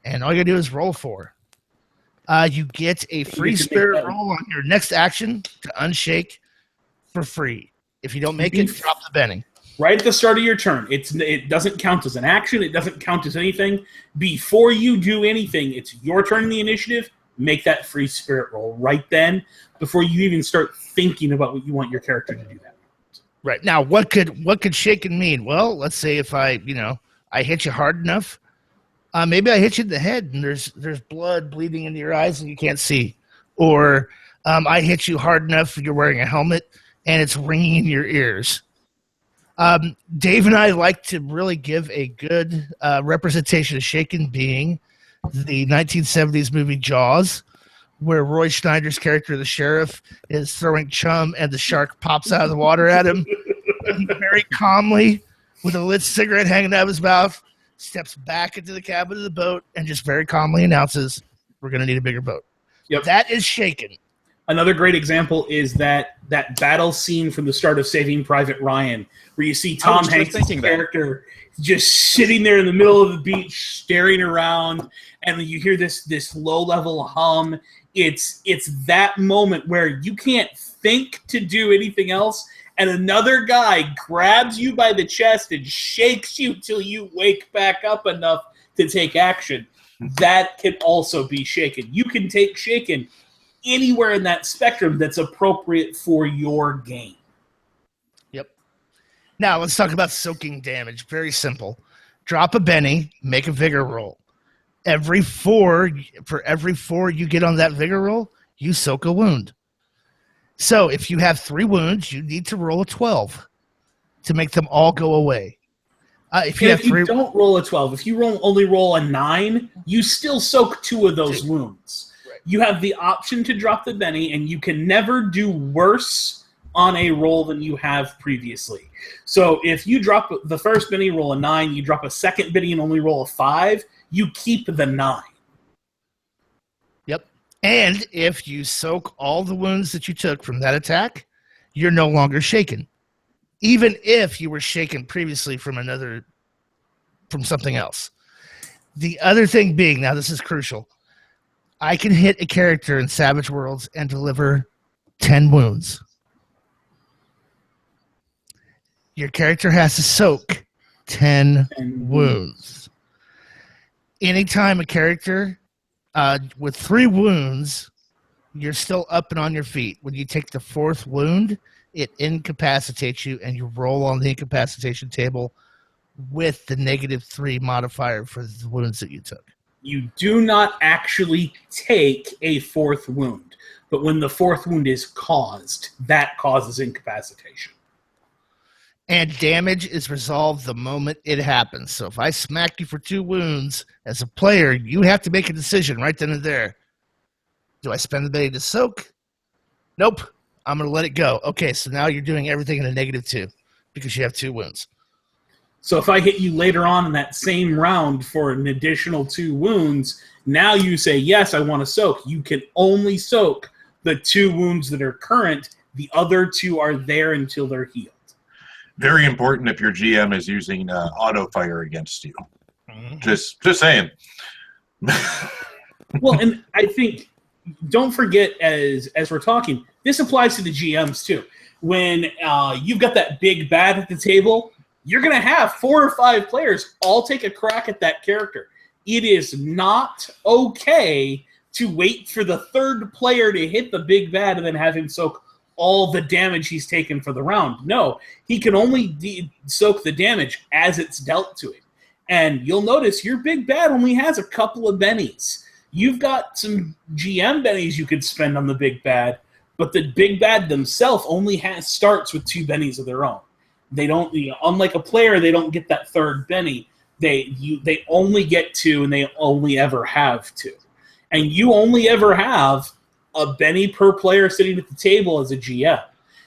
[SPEAKER 1] and all you got to do is roll 4. You get a free spirit roll on your next action to unshake for free. If you don't make it, drop the Benny.
[SPEAKER 2] Right at the start of your turn. It doesn't count as an action. It doesn't count as anything. Before you do anything, it's your turn in the initiative. Make that free spirit roll right then before you even start thinking about what you want your character to do that.
[SPEAKER 1] Right. Now, what could shaken mean? Well, let's say if I hit you hard enough, maybe I hit you in the head and there's blood bleeding into your eyes and you can't see. Or I hit you hard enough, you're wearing a helmet and it's ringing in your ears. Dave and I like to really give a good representation of shaken being the 1970s movie Jaws, where Roy Schneider's character, the sheriff, is throwing chum and the shark pops out of the water at him. And he very calmly, with a lit cigarette hanging out of his mouth, steps back into the cabin of the boat and just very calmly announces, "We're going to need a bigger boat."
[SPEAKER 2] Yep.
[SPEAKER 1] That is shaken.
[SPEAKER 2] Another great example is that battle scene from the start of Saving Private Ryan, where you see Tom Hanks' character just sitting there in the middle of the beach, staring around, and you hear this low-level hum. It's that moment where you can't think to do anything else, and another guy grabs you by the chest and shakes you till you wake back up enough to take action. That can also be shaken. You can take shaken anywhere in that spectrum that's appropriate for your game.
[SPEAKER 1] Yep. Now let's talk about soaking damage. Very simple. Drop a Benny, make a vigor roll. For every 4 you get on that vigor roll, you soak a wound. So if you have 3 wounds, you need to roll a 12 to make them all go away. If you don't
[SPEAKER 2] roll a 12, if you only roll a 9, you still soak 2 of those wounds. You have the option to drop the Benny, and you can never do worse on a roll than you have previously. So if you drop the first Benny, roll a 9, you drop a second Benny and only roll a 5, you keep the 9.
[SPEAKER 1] Yep. And if you soak all the wounds that you took from that attack, you're no longer shaken. Even if you were shaken previously from something else. The other thing being, now this is crucial, I can hit a character in Savage Worlds and deliver 10 wounds. Your character has to soak 10 wounds. Anytime a character with 3 wounds, you're still up and on your feet. When you take the 4th wound, it incapacitates you, and you roll on the incapacitation table with the -3 modifier for the wounds that you took.
[SPEAKER 2] You do not actually take a 4th wound, but when the 4th wound is caused, that causes incapacitation.
[SPEAKER 1] And damage is resolved the moment it happens. So if I smack you for 2 wounds, as a player, you have to make a decision right then and there. Do I spend the Benny to soak? Nope. I'm going to let it go. Okay, so now you're doing everything in a -2 because you have 2 wounds.
[SPEAKER 2] So if I hit you later on in that same round for an additional 2 wounds, now you say, yes, I want to soak. You can only soak the 2 wounds that are current. The other 2 are there until they're healed.
[SPEAKER 4] Very important if your GM is using auto fire against you. Mm-hmm. Just saying.
[SPEAKER 2] Well, and I think, don't forget, as we're talking, this applies to the GMs too. When you've got that big bad at the table, you're going to have 4 or 5 players all take a crack at that character. It is not okay to wait for the 3rd player to hit the big bad and then have him soak all the damage he's taken for the round. No, he can only soak the damage as it's dealt to him. And you'll notice your big bad only has a couple of bennies. You've got some GM bennies you could spend on the big bad, but the big bad themselves only starts with 2 bennies of their own. They don't, unlike a player, they don't get that 3rd benny. They only get 2, and they only ever have 2. And you only ever have a benny per player sitting at the table as a GM.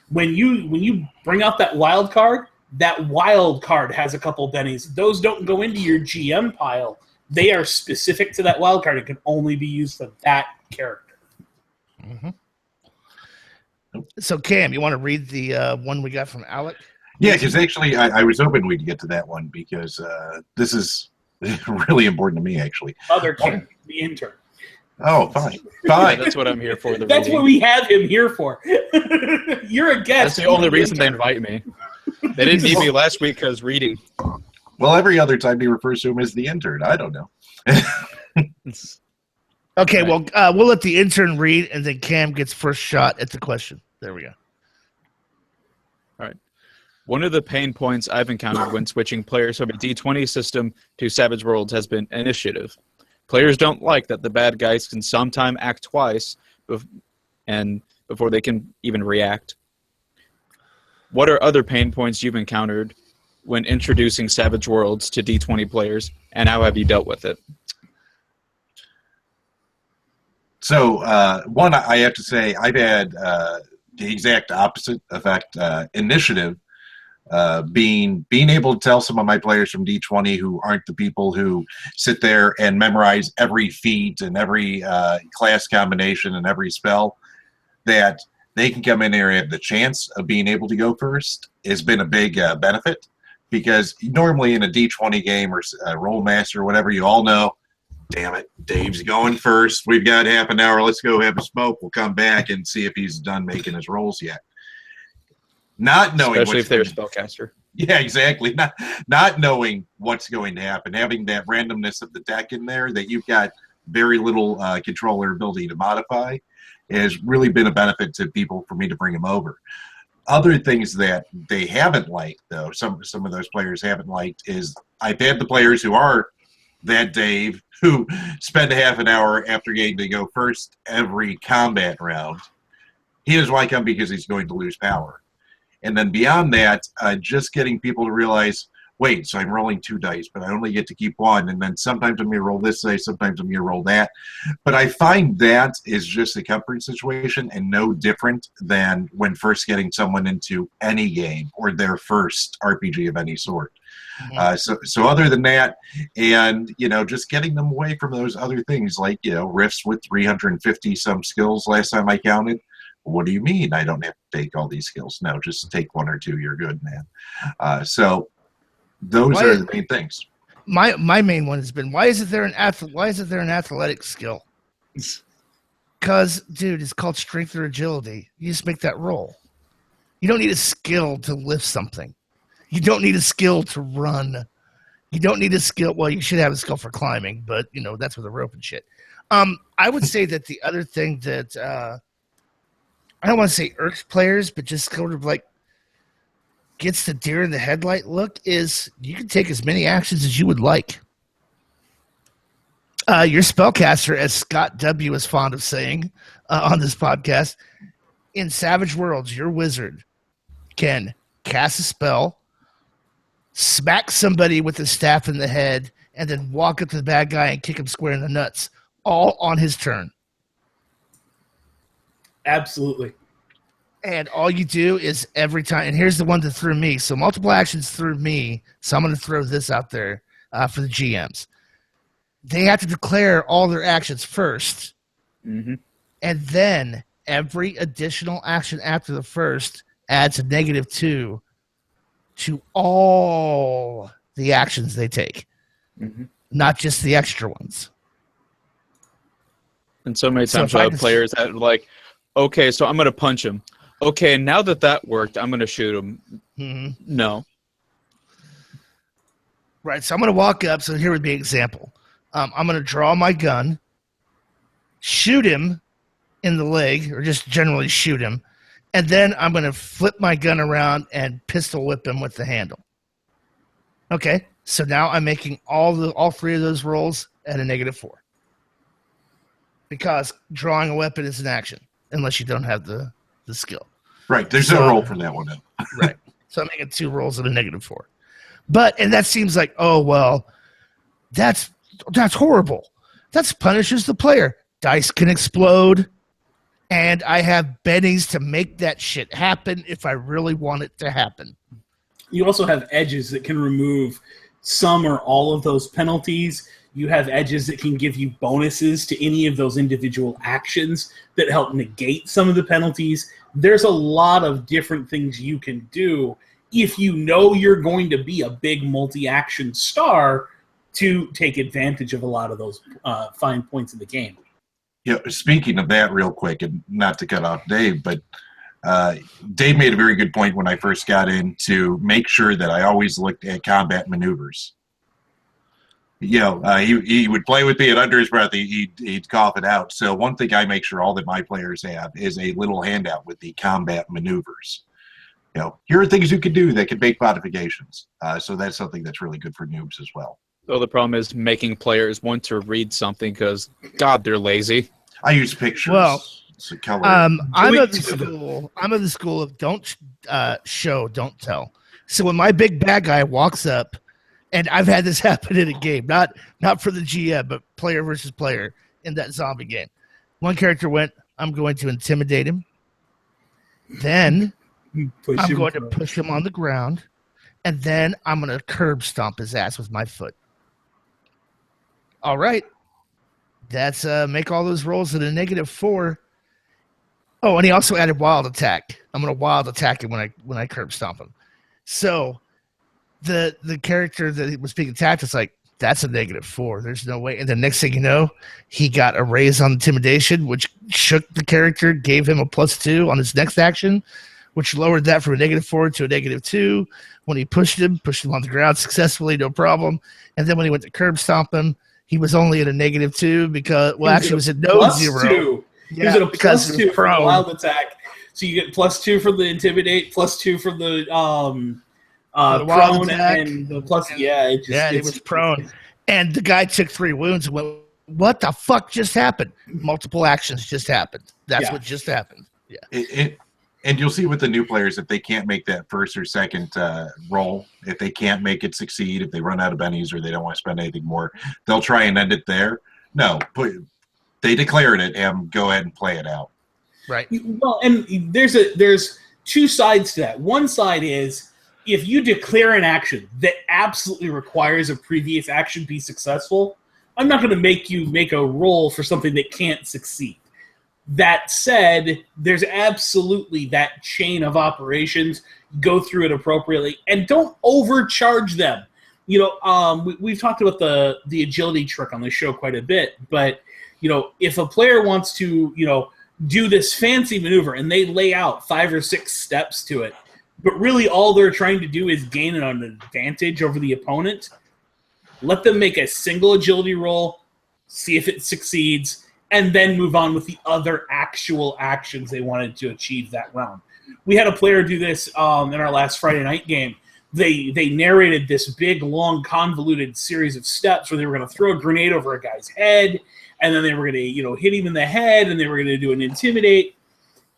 [SPEAKER 2] When you bring out that wild card, that wild card has a couple bennies. Those don't go into your GM pile. They are specific to that wild card. It can only be used for that character.
[SPEAKER 1] Mm-hmm. So, Cam, you want to read the one we got from Alec?
[SPEAKER 4] Yeah, because actually I was hoping we'd get to that one because this is really important to me, actually.
[SPEAKER 2] Other Cam, the intern.
[SPEAKER 4] Oh, fine.
[SPEAKER 3] Yeah, that's what I'm here for.
[SPEAKER 2] That's
[SPEAKER 3] reading.
[SPEAKER 2] what we have him here for. You're a guest.
[SPEAKER 3] That's the only reason they invite me. They didn't need me last week because reading.
[SPEAKER 4] Well, every other time he refers to him as the intern. I don't know.
[SPEAKER 1] Okay, well, we'll let the intern read, and then Cam gets first shot at the question. There we go.
[SPEAKER 3] All right. One of the pain points I've encountered when switching players from a D20 system to Savage Worlds has been initiative. Players don't like that the bad guys can sometimes act twice before they can even react. What are other pain points you've encountered when introducing Savage Worlds to D20 players, and how have you dealt with it?
[SPEAKER 4] So, one, I have to say I've had the exact opposite effect. Initiative, being able to tell some of my players from D20 who aren't the people who sit there and memorize every feat and every class combination and every spell, that they can come in here and have the chance of being able to go first has been a big benefit, because normally in a D20 game or Roll Master or whatever, you all know, damn it, Dave's going first. We've got half an hour. Let's go have a smoke. We'll come back and see if he's done making his rolls yet. Not knowing,
[SPEAKER 3] especially if they're a spellcaster.
[SPEAKER 4] Yeah, exactly. Not knowing what's going to happen, having that randomness of the deck in there that you've got very little controller ability to modify, has really been a benefit to people for me to bring them over. Other things that they haven't liked, though, some of those players haven't liked, is I've had the players who are that Dave who spend a half an hour after getting to go first every combat round. He doesn't want to come because he's going to lose power. And then beyond that, just getting people to realize, wait, so I'm rolling 2 dice, but I only get to keep 1. And then sometimes I'm going to roll this dice, sometimes I'm going to roll that. But I find that is just a comfort situation and no different than when first getting someone into any game or their first RPG of any sort. So other than that, and, just getting them away from those other things like, rifts with 350 some skills last time I counted. What do you mean I don't have to take all these skills? No, just take 1 or 2. You're good, man. So those are the main things.
[SPEAKER 1] My main one has been, why isn't there an athletic skill? Because, dude, it's called strength or agility. You just make that roll. You don't need a skill to lift something. You don't need a skill to run. You don't need a skill. Well, you should have a skill for climbing, but, that's with a rope and shit. I would say that the other thing that I don't want to say irks players, but just sort of like gets the deer in the headlight look is you can take as many actions as you would like. Your spellcaster, as Scott W. is fond of saying on this podcast, in Savage Worlds, your wizard can cast a spell, smack somebody with a staff in the head, and then walk up to the bad guy and kick him square in the nuts, all on his turn.
[SPEAKER 2] Absolutely.
[SPEAKER 1] And all you do is every time, and here's the one that threw me. So multiple actions threw me. So I'm going to throw this out there for the GMs. They have to declare all their actions first.
[SPEAKER 3] Mm-hmm.
[SPEAKER 1] And then every additional action after the first adds a -2 to all the actions they take.
[SPEAKER 3] Mm-hmm.
[SPEAKER 1] Not just the extra ones.
[SPEAKER 3] And so many times I have players that are like, okay, so I'm going to punch him. Okay, now that worked, I'm going to shoot him.
[SPEAKER 1] Mm-hmm.
[SPEAKER 3] No.
[SPEAKER 1] Right, so I'm going to walk up. So here would be an example. I'm going to draw my gun, shoot him in the leg, or just generally shoot him, and then I'm going to flip my gun around and pistol whip him with the handle. Okay, so now I'm making all 3 of those rolls at a -4. Because drawing a weapon is an action, unless you don't have the skill.
[SPEAKER 4] Right, there's no roll for that one.
[SPEAKER 1] Right, so I'm making 2 rolls at a -4. And that seems like, oh, well, that's horrible. That punishes the player. Dice can explode, and I have bennies to make that shit happen if I really want it to happen.
[SPEAKER 2] You also have edges that can remove some or all of those penalties. You have edges that can give you bonuses to any of those individual actions that help negate some of the penalties. There's a lot of different things you can do if you know you're going to be a big multi-action star to take advantage of a lot of those fine points in the game.
[SPEAKER 4] Yeah, speaking of that real quick, and not to cut off Dave, but Dave made a very good point when I first got in to make sure that I always looked at combat maneuvers. You know, he would play with me, and under his breath, he'd cough it out. So one thing I make sure all that my players have is a little handout with the combat maneuvers. You know, here are things you can do that can make modifications. So that's something that's really good for noobs as well.
[SPEAKER 3] So the problem is making players want to read something because, God, they're lazy.
[SPEAKER 4] I use pictures.
[SPEAKER 1] Well,
[SPEAKER 4] color.
[SPEAKER 1] I'm of the school of don't show, don't tell. So when my big bad guy walks up, and I've had this happen in a game, not for the GM, but player versus player in that zombie game. One character went, I'm going to intimidate him. Then I'm going to push him on the ground. And then I'm going to curb stomp his ass with my foot. All right. That's make all those rolls at a -4. Oh, and he also added wild attack. I'm going to wild attack him when I curb stomp him. So the character that was being attacked is like, that's a -4. There's no way. And the next thing you know, he got a raise on intimidation, which shook the character, gave him a +2 on his next action, which lowered that from a -4 to a -2. When he pushed him on the ground successfully, no problem. And then when he went to curb stomp him, he was only at a -2 because, well, actually, it was at no zero.
[SPEAKER 2] He was at a +2 for the wild attack. So you get +2 for the intimidate, +2 for the prone, and the plus. It
[SPEAKER 1] was prone. And the guy took 3 wounds and went, what the fuck just happened? Multiple actions just happened. That's what just happened. Yeah.
[SPEAKER 4] And you'll see with the new players, if they can't make that first or second roll, if they can't make it succeed, if they run out of bennies or they don't want to spend anything more, they'll try and end it there. No, they declared it and go ahead and play it out.
[SPEAKER 1] Right.
[SPEAKER 2] Well, and there's 2 sides to that. One side is if you declare an action that absolutely requires a previous action be successful, I'm not going to make you make a roll for something that can't succeed. That said, there's absolutely that chain of operations. Go through it appropriately and don't overcharge them. You know, we've talked about the agility trick on the show quite a bit, but you know, if a player wants to, you know, do this fancy maneuver and they lay out 5 or 6 steps to it, but really all they're trying to do is gain an advantage over the opponent, let them make a single agility roll, see if it succeeds, and then move on with the other actual actions they wanted to achieve that round. We had a player do this in our last Friday night game. They narrated this big, long, convoluted series of steps where they were going to throw a grenade over a guy's head, and then they were going to, you know, hit him in the head, and they were going to do an intimidate.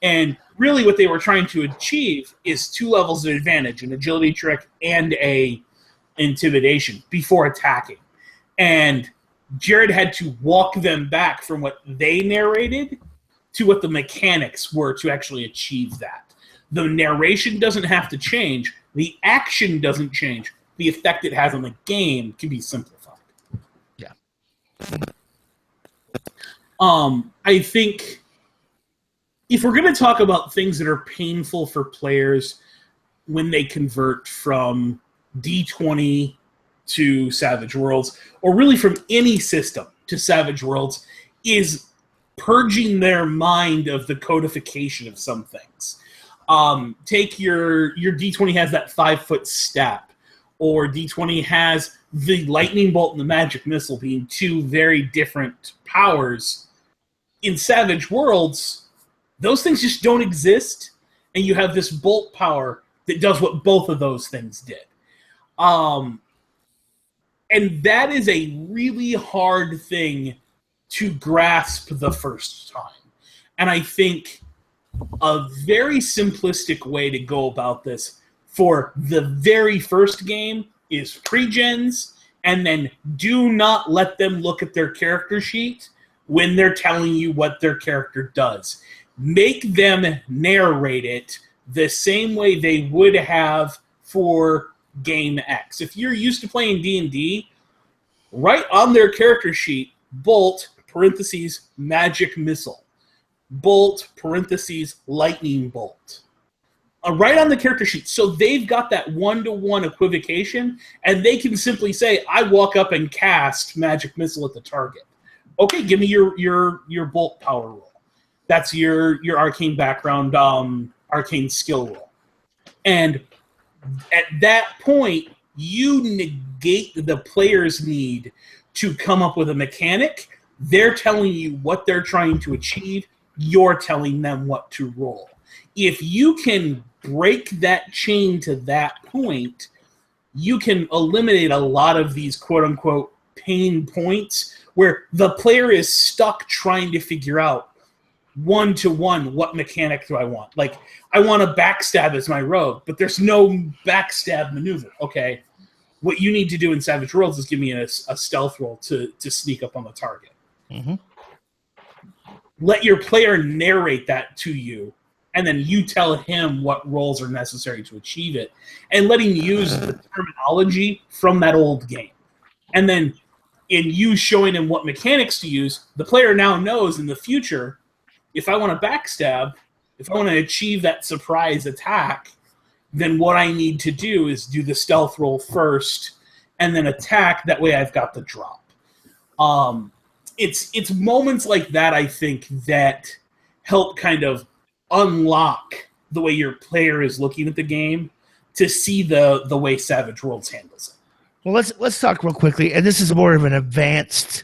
[SPEAKER 2] And really what they were trying to achieve is 2 levels of advantage, an agility trick and a intimidation before attacking. And Jared had to walk them back from what they narrated to what the mechanics were to actually achieve that. The narration doesn't have to change. The action doesn't change. The effect it has on the game can be simplified.
[SPEAKER 1] Yeah.
[SPEAKER 2] I think if we're going to talk about things that are painful for players when they convert from D20 to Savage Worlds, or really from any system to Savage Worlds, is purging their mind of the codification of some things. Take your D20 has that 5-foot step, or D20 has the lightning bolt and the magic missile being 2 very different powers. In Savage Worlds, those things just don't exist, and you have this bolt power that does what both of those things did. And that is a really hard thing to grasp the first time. And I think a very simplistic way to go about this for the very first game is pre-gens, and then do not let them look at their character sheet when they're telling you what their character does. Make them narrate it the same way they would have for game X. If you're used to playing D&D, right on their character sheet, bolt, parentheses, magic missile. Bolt, parentheses, lightning bolt. Right on the character sheet. So they've got that one-to-one equivocation, and they can simply say, I walk up and cast magic missile at the target. Okay, give me your bolt power roll. That's your arcane background, arcane skill roll. And at that point, you negate the player's need to come up with a mechanic. They're telling you what they're trying to achieve. You're telling them what to roll. If you can break that chain to that point, you can eliminate a lot of these quote-unquote pain points where the player is stuck trying to figure out one-to-one what mechanic do I want. Like, I want to backstab as my rogue, but there's no backstab maneuver. Okay, what you need to do in Savage Worlds is give me a stealth roll to sneak up on the target.
[SPEAKER 1] Mm-hmm.
[SPEAKER 2] Let your player narrate that to you, and then you tell him what rolls are necessary to achieve it, and let him use the terminology from that old game. And then in you showing him what mechanics to use, the player now knows in the future, if I want to backstab, if I want to achieve that surprise attack, then what I need to do is do the stealth roll first and then attack. That way I've got the drop. It's moments like that, I think, that help kind of unlock the way your player is looking at the game to see the way Savage Worlds handles it.
[SPEAKER 1] Well, let's talk real quickly, and this is more of an advanced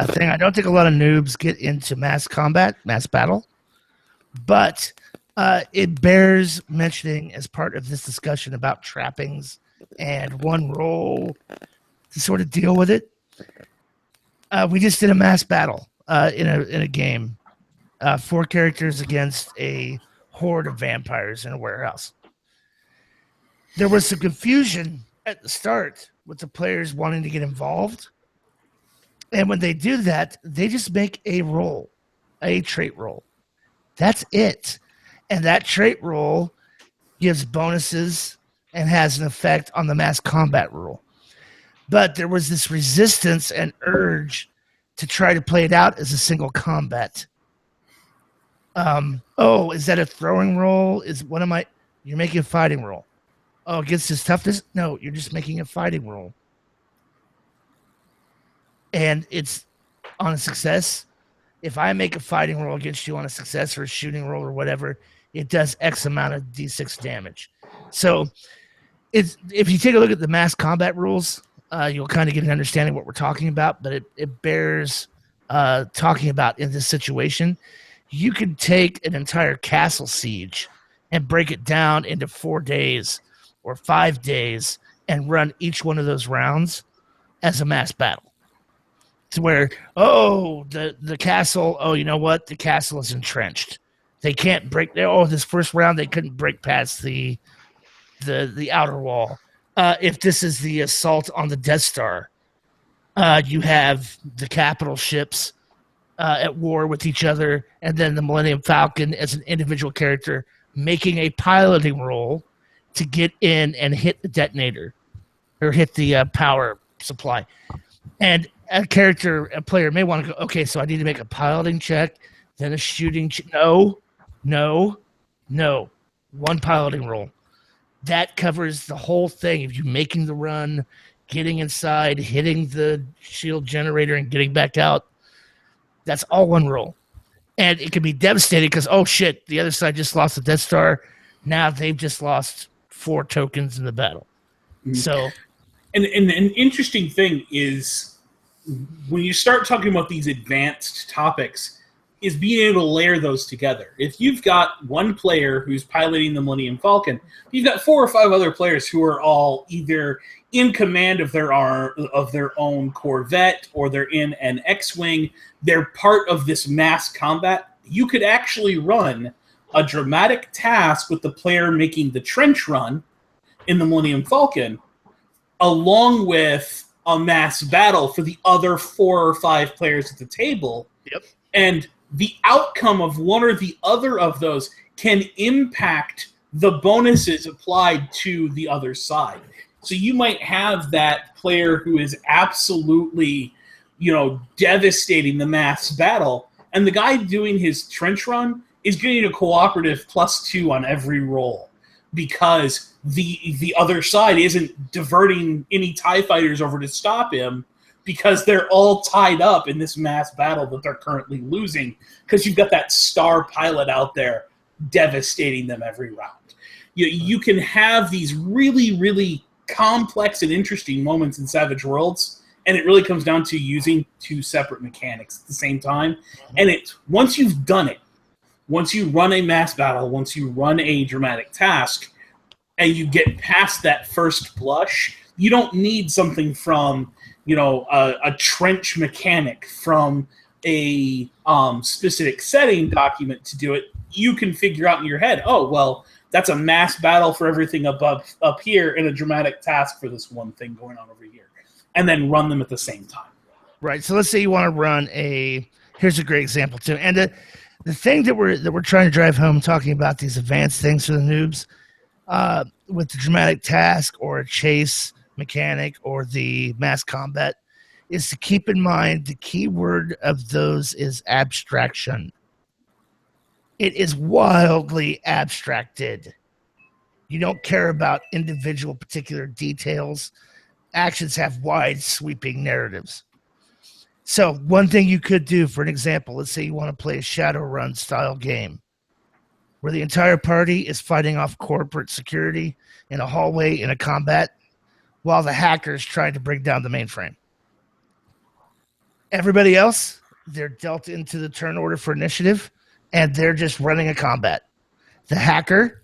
[SPEAKER 1] thing. I don't think a lot of noobs get into mass combat, mass battle, but it bears mentioning as part of this discussion about trappings and one roll to sort of deal with it. We just did a mass battle in a game, 4 characters against a horde of vampires in a warehouse. There was some confusion at the start with the players wanting to get involved. And when they do that, they just make a roll, a trait roll. That's it. And that trait roll gives bonuses and has an effect on the mass combat rule. But there was this resistance and urge to try to play it out as a single combat. Is that a throwing roll? You're making a fighting roll. Oh, against his toughness? No, you're just making a fighting roll. And it's on a success. If I make a fighting roll against you on a success or a shooting roll or whatever, it does X amount of D6 damage. So if you take a look at the mass combat rules, you'll kind of get an understanding of what we're talking about, but it bears talking about in this situation. You could take an entire castle siege and break it down into 4 days or 5 days and run each one of those rounds as a mass battle. To where, the castle, you know what? The castle is entrenched. They can't break there. This first round they couldn't break past the outer wall. If this is the assault on the Death Star, you have the capital ships at war with each other, and then the Millennium Falcon as an individual character making a piloting roll to get in and hit the detonator or hit the power supply. And a player may want to go, okay, so I need to make a piloting check, then a shooting check. No. One piloting roll. That covers the whole thing. If you're making the run, getting inside, hitting the shield generator, and getting back out, that's all one roll. And it can be devastating because, the other side just lost the Death Star. Now they've just lost 4 tokens in the battle. Mm-hmm. So,
[SPEAKER 2] and an interesting thing is when you start talking about these advanced topics, is being able to layer those together. If you've got one player who's piloting the Millennium Falcon, you've got 4 or 5 other players who are all either in command of their own Corvette, or they're in an X-Wing. They're part of this mass combat. You could actually run a dramatic task with the player making the trench run in the Millennium Falcon, along with a mass battle for the other 4 or 5 players at the table.
[SPEAKER 1] Yep.
[SPEAKER 2] And the outcome of one or the other of those can impact the bonus is applied to the other side. So you might have that player who is absolutely, devastating the mass battle, and the guy doing his trench run is getting a cooperative +2 on every roll because the other side isn't diverting any TIE fighters over to stop him because they're all tied up in this mass battle that they're currently losing because you've got that star pilot out there devastating them every round. You can have these really, really complex and interesting moments in Savage Worlds, and it really comes down to using two separate mechanics at the same time. And once you've done it, once you run a mass battle, once you run a dramatic task, and you get past that first blush, you don't need something from a trench mechanic from a specific setting document to do it. You can figure out in your head, oh, well, that's a mass battle for everything up here and a dramatic task for this one thing going on over here. And then run them at the same time.
[SPEAKER 1] Right. So let's say you want to run here's a great example too. And the thing that we're trying to drive home talking about these advanced things for the noobs, with the dramatic task or a chase mechanic or the mass combat, is to keep in mind the key word of those is abstraction. It is wildly abstracted. You don't care about individual particular details. Actions have wide sweeping narratives. So one thing you could do, for an example, let's say you want to play a Shadowrun style game where the entire party is fighting off corporate security in a hallway in a combat while the hackers trying to bring down the mainframe. Everybody else, they're dealt into the turn order for initiative, and they're just running a combat. The hacker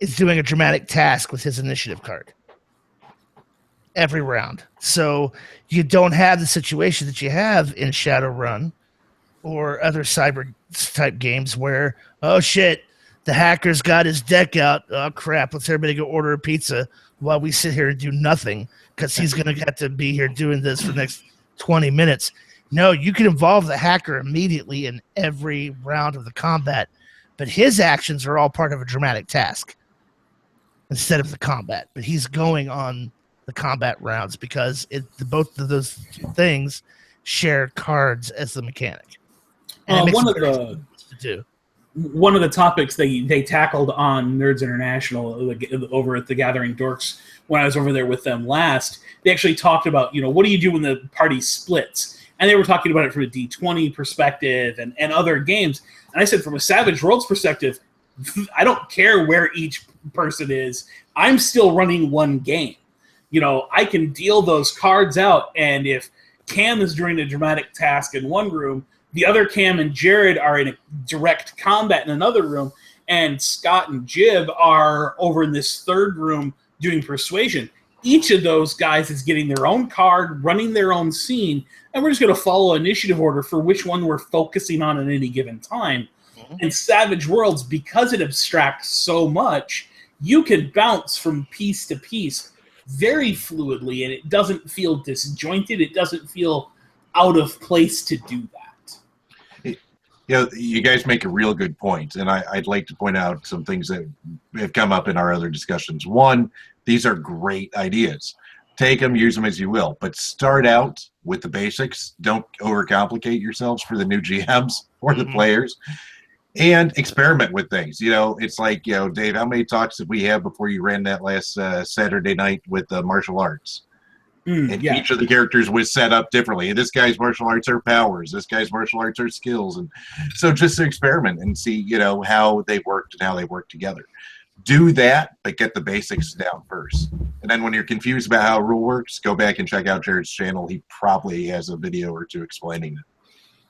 [SPEAKER 1] is doing a dramatic task with his initiative card every round. So you don't have the situation that you have in Shadowrun or other cyber type games where, oh shit, the hacker's got his deck out. Oh crap, let's everybody go order a pizza while we sit here and do nothing because he's going to have to be here doing this for the next 20 minutes. No, you can involve the hacker immediately in every round of the combat, but his actions are all part of a dramatic task instead of the combat. But he's going on the combat rounds because both of those things share cards as the mechanic.
[SPEAKER 2] One of the topics they tackled on Nerds International over at the Gathering Dorks when I was over there with them last, they actually talked about, what do you do when the party splits? And they were talking about it from a D20 perspective and other games. And I said, from a Savage Worlds perspective, I don't care where each person is. I'm still running one game. I can deal those cards out. And if Cam is doing a dramatic task in one room, the other Cam and Jared are in a direct combat in another room, and Scott and Jib are over in this third room doing persuasion. Each of those guys is getting their own card, running their own scene, and we're just going to follow initiative order for which one we're focusing on at any given time. Mm-hmm. In Savage Worlds, because it abstracts so much, you can bounce from piece to piece very fluidly, and it doesn't feel disjointed. It doesn't feel out of place to do that.
[SPEAKER 4] You guys make a real good point, and I'd like to point out some things that have come up in our other discussions. One, these are great ideas. Take them, use them as you will, but start out with the basics. Don't overcomplicate yourselves for the new GMs or the players, and experiment with things. It's like, Dave, how many talks did we have before you ran that last Saturday night with the martial arts? Each of the characters was set up differently. This guy's martial arts are powers. This guy's martial arts are skills. And so just to experiment and see, how they worked and how they work together. Do that, but get the basics down first. And then when you're confused about how a rule works, go back and check out Jared's channel. He probably has a video or two explaining it.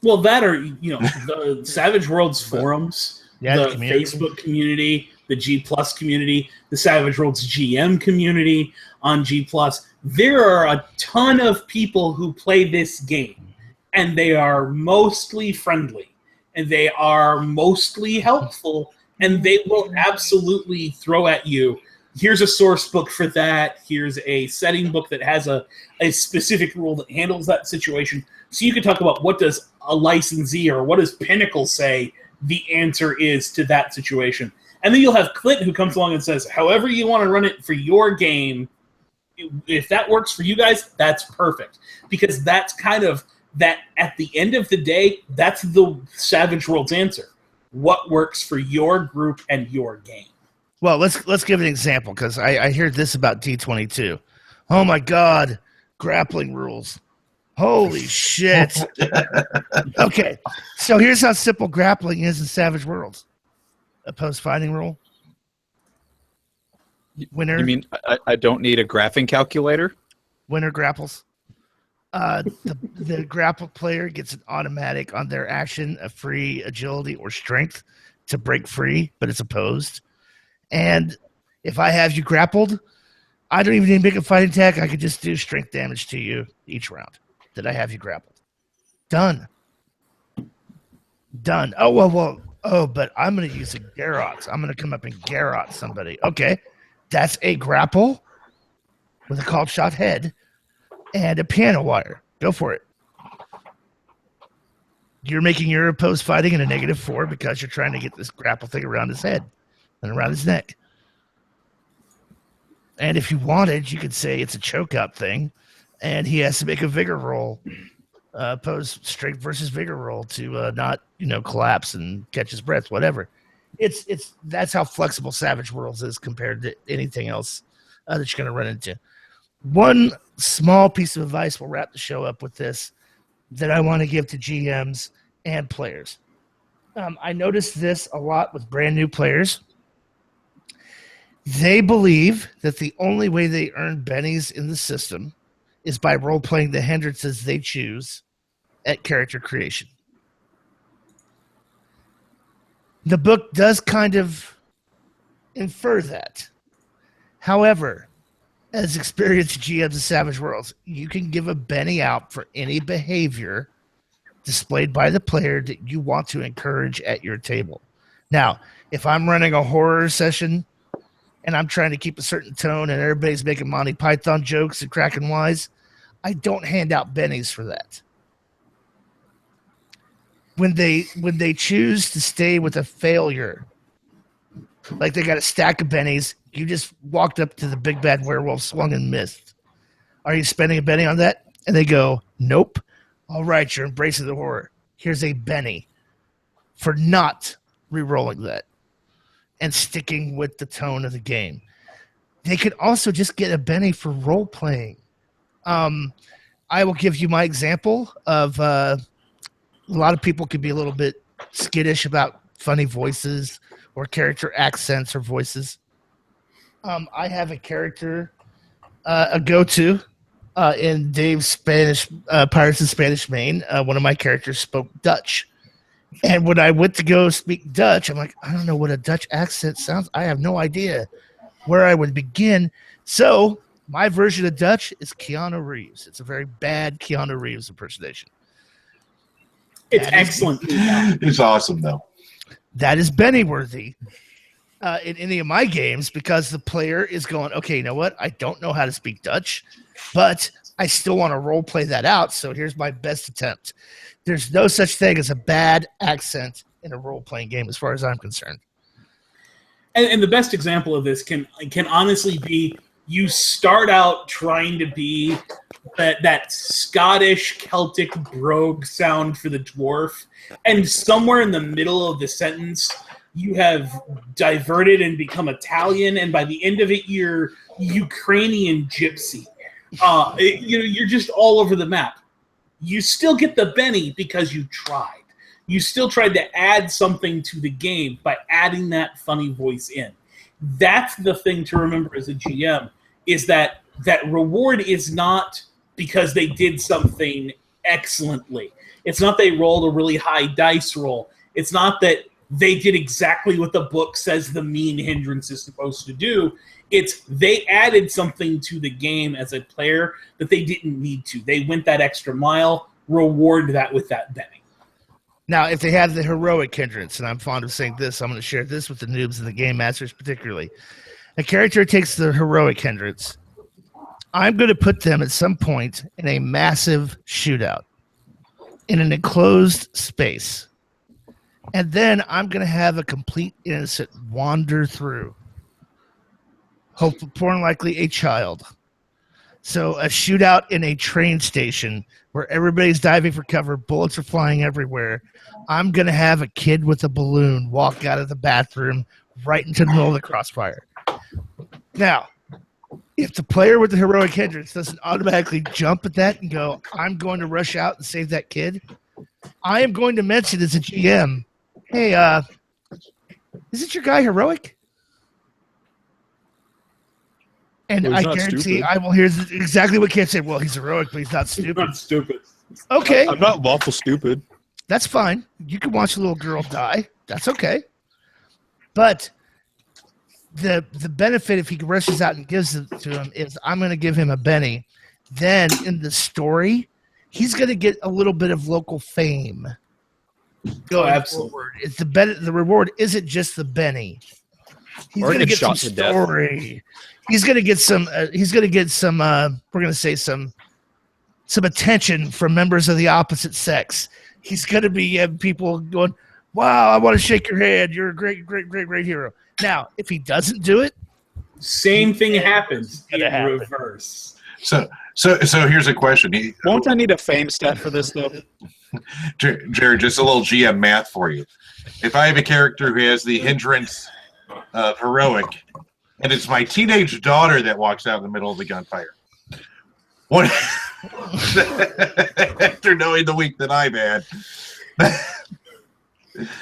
[SPEAKER 2] Well, that or, the Savage Worlds forums, the Facebook community, the G Plus community, the Savage Worlds GM community on G Plus. There are a ton of people who play this game, and they are mostly friendly, and they are mostly helpful, and they will absolutely throw at you, here's a source book for that, here's a setting book that has a specific rule that handles that situation. So you can talk about what does a licensee or what does Pinnacle say the answer is to that situation. And then you'll have Clint who comes along and says, however you want to run it for your game, if that works for you guys, that's perfect. Because that's kind of that at the end of the day, that's the Savage Worlds answer. What works for your group and your game?
[SPEAKER 1] Well, let's give an example, because I hear this about D22. Oh my God, grappling rules. Holy shit. Okay, so here's how simple grappling is in Savage Worlds. Opposed fighting rule. Winner.
[SPEAKER 3] You mean I don't need a graphing calculator?
[SPEAKER 1] Winner grapples. The grapple player gets an automatic on their action, a free agility or strength to break free, but it's opposed. And if I have you grappled, I don't even need to make a fighting attack. I could just do strength damage to you each round that I have you grappled. Done. Oh, well. Oh, but I'm going to use a Garrot. I'm going to come up and Garrot somebody. Okay. That's a grapple with a called shot head and a piano wire. Go for it. You're making your opposed fighting in a -4 because you're trying to get this grapple thing around his head and around his neck. And if you wanted, you could say it's a choke out thing, and he has to make a vigor roll, opposed strength versus vigor roll to not collapse and catch his breath, whatever. That's how flexible Savage Worlds is compared to anything else that you're going to run into. One small piece of advice, we'll wrap the show up with this, that I want to give to GMs and players. I noticed this a lot with brand new players. They believe that the only way they earn bennies in the system is by role-playing the hindrances they choose at character creation. The book does kind of infer that. However, as experienced GMs of Savage Worlds, you can give a Benny out for any behavior displayed by the player that you want to encourage at your table. Now, if I'm running a horror session and I'm trying to keep a certain tone and everybody's making Monty Python jokes and cracking wise, I don't hand out bennies for that. When they choose to stay with a failure, like they got a stack of bennies, you just walked up to the big bad werewolf, swung and missed. Are you spending a benny on that? And they go, nope. All right, you're embracing the horror. Here's a benny for not re-rolling that and sticking with the tone of the game. They could also just get a benny for role-playing. I will give you my example of a lot of people can be a little bit skittish about funny voices or character accents or voices. I have a character, a go-to in Dave's Spanish Pirates of Spanish Main. One of my characters spoke Dutch. And when I went to go speak Dutch, I'm like, I don't know what a Dutch accent sounds. I have no idea where I would begin. So my version of Dutch is Keanu Reeves. It's a very bad Keanu Reeves impersonation.
[SPEAKER 2] It's excellent.
[SPEAKER 4] It's awesome, though.
[SPEAKER 1] That is Benny-worthy in any of my games because the player is going, okay, you know what? I don't know how to speak Dutch, but I still want to role play that out, so here's my best attempt. There's no such thing as a bad accent in a role-playing game as far as I'm concerned.
[SPEAKER 2] And the best example of this can honestly be you start out trying to be that Scottish Celtic brogue sound for the dwarf, and somewhere in the middle of the sentence you have diverted and become Italian, and by the end of it you're Ukrainian gypsy. You're just all over the map. You still get the Benny because you tried. You still tried to add something to the game by adding that funny voice in. That's the thing to remember as a GM, is that reward is not because they did something excellently. It's not they rolled a really high dice roll. It's not that they did exactly what the book says the mean hindrance is supposed to do. It's they added something to the game as a player that they didn't need to. They went that extra mile, reward that with that Benny.
[SPEAKER 1] Now, if they have the heroic hindrance, and I'm fond of saying this, I'm going to share this with the noobs and the game masters particularly. A character takes the heroic hindrance. I'm going to put them at some point in a massive shootout in an enclosed space. And then I'm going to have a complete innocent wander through. Hopefully, more than likely a child. So a shootout in a train station where everybody's diving for cover, bullets are flying everywhere. I'm going to have a kid with a balloon walk out of the bathroom right into the middle of the crossfire. Now, if the player with the heroic hindrance doesn't automatically jump at that and go, I'm going to rush out and save that kid, I am going to mention as a GM, hey, is it your guy heroic? And
[SPEAKER 3] Well,
[SPEAKER 1] I
[SPEAKER 3] he's not
[SPEAKER 1] guarantee
[SPEAKER 3] stupid.
[SPEAKER 1] I will hear exactly what Kid said. Well, he's heroic, but he's not stupid.
[SPEAKER 2] Not stupid.
[SPEAKER 1] Okay,
[SPEAKER 3] I'm not lawful stupid.
[SPEAKER 1] that's fine. You can watch a little girl die. That's okay. But the benefit if he rushes out and gives it to him is I'm going to give him a Benny. Then in the story, he's going to get a little bit of local fame. Going
[SPEAKER 2] absolutely.
[SPEAKER 1] forward. It's the reward isn't just the Benny. He's
[SPEAKER 3] Or
[SPEAKER 1] going to
[SPEAKER 3] get
[SPEAKER 1] get some
[SPEAKER 3] shot to death.
[SPEAKER 1] story. He's going to get some. He's going to get some. We're going to say some attention from members of the opposite sex. He's going to be people going, "Wow, I want to shake your hand. You're a great hero." Now, if he doesn't do it,
[SPEAKER 2] Same thing happens in
[SPEAKER 1] gonna happen.
[SPEAKER 2] reverse.
[SPEAKER 4] So here's a question.
[SPEAKER 3] Won't I need a fame stat for this, though?
[SPEAKER 4] Jared, just a little GM math for you. If I have a character who has the hindrance of heroic, and it's my teenage daughter that walks out in the middle of the gunfire, what after knowing the week that I've had?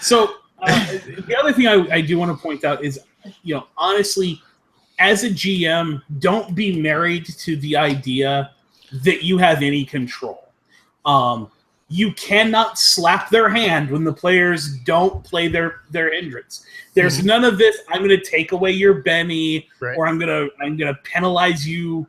[SPEAKER 2] So the other thing I do want to point out is, honestly, as a GM, don't be married to the idea that you have any control. You cannot slap their hand when the players don't play their hindrance. There's none of this. I'm going to take away your Benny,
[SPEAKER 1] Right.
[SPEAKER 2] or I'm gonna penalize you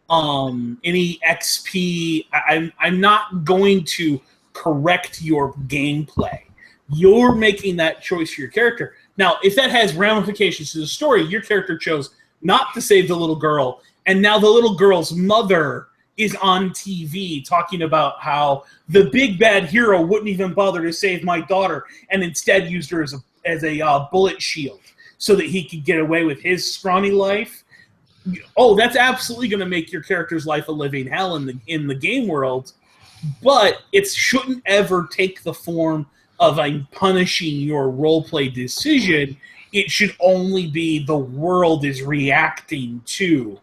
[SPEAKER 2] any XP. I'm not going to correct your gameplay. You're making that choice for your character. Now, if that has ramifications to the story, your character chose not to save the little girl, and now the little girl's mother is on TV talking about how the big bad hero wouldn't even bother to save my daughter and instead used her as a bullet shield so that he could get away with his scrawny life. Oh, that's absolutely going to make your character's life a living hell in the game world, but it shouldn't ever take the form of I'm punishing your roleplay decision. It should only be the world is reacting to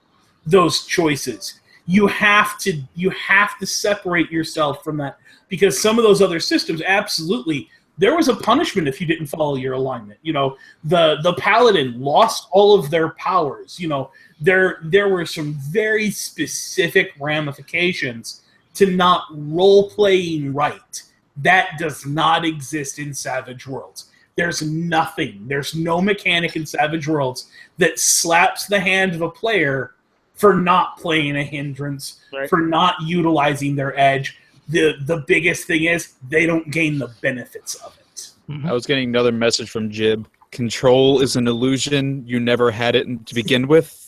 [SPEAKER 2] those choices. You have to separate yourself from that, because some of those other systems, absolutely, there was a punishment if you didn't follow your alignment. The paladin lost all of their powers. There were some very specific ramifications to not role playing right. That does not exist in Savage Worlds. There's nothing. There's no mechanic in Savage Worlds that slaps the hand of a player for not playing a hindrance,
[SPEAKER 3] Right.
[SPEAKER 2] for not utilizing their edge. The biggest thing is they don't gain the benefits of it.
[SPEAKER 3] I was getting another message from Jib. Control is an illusion. You never had it to begin with.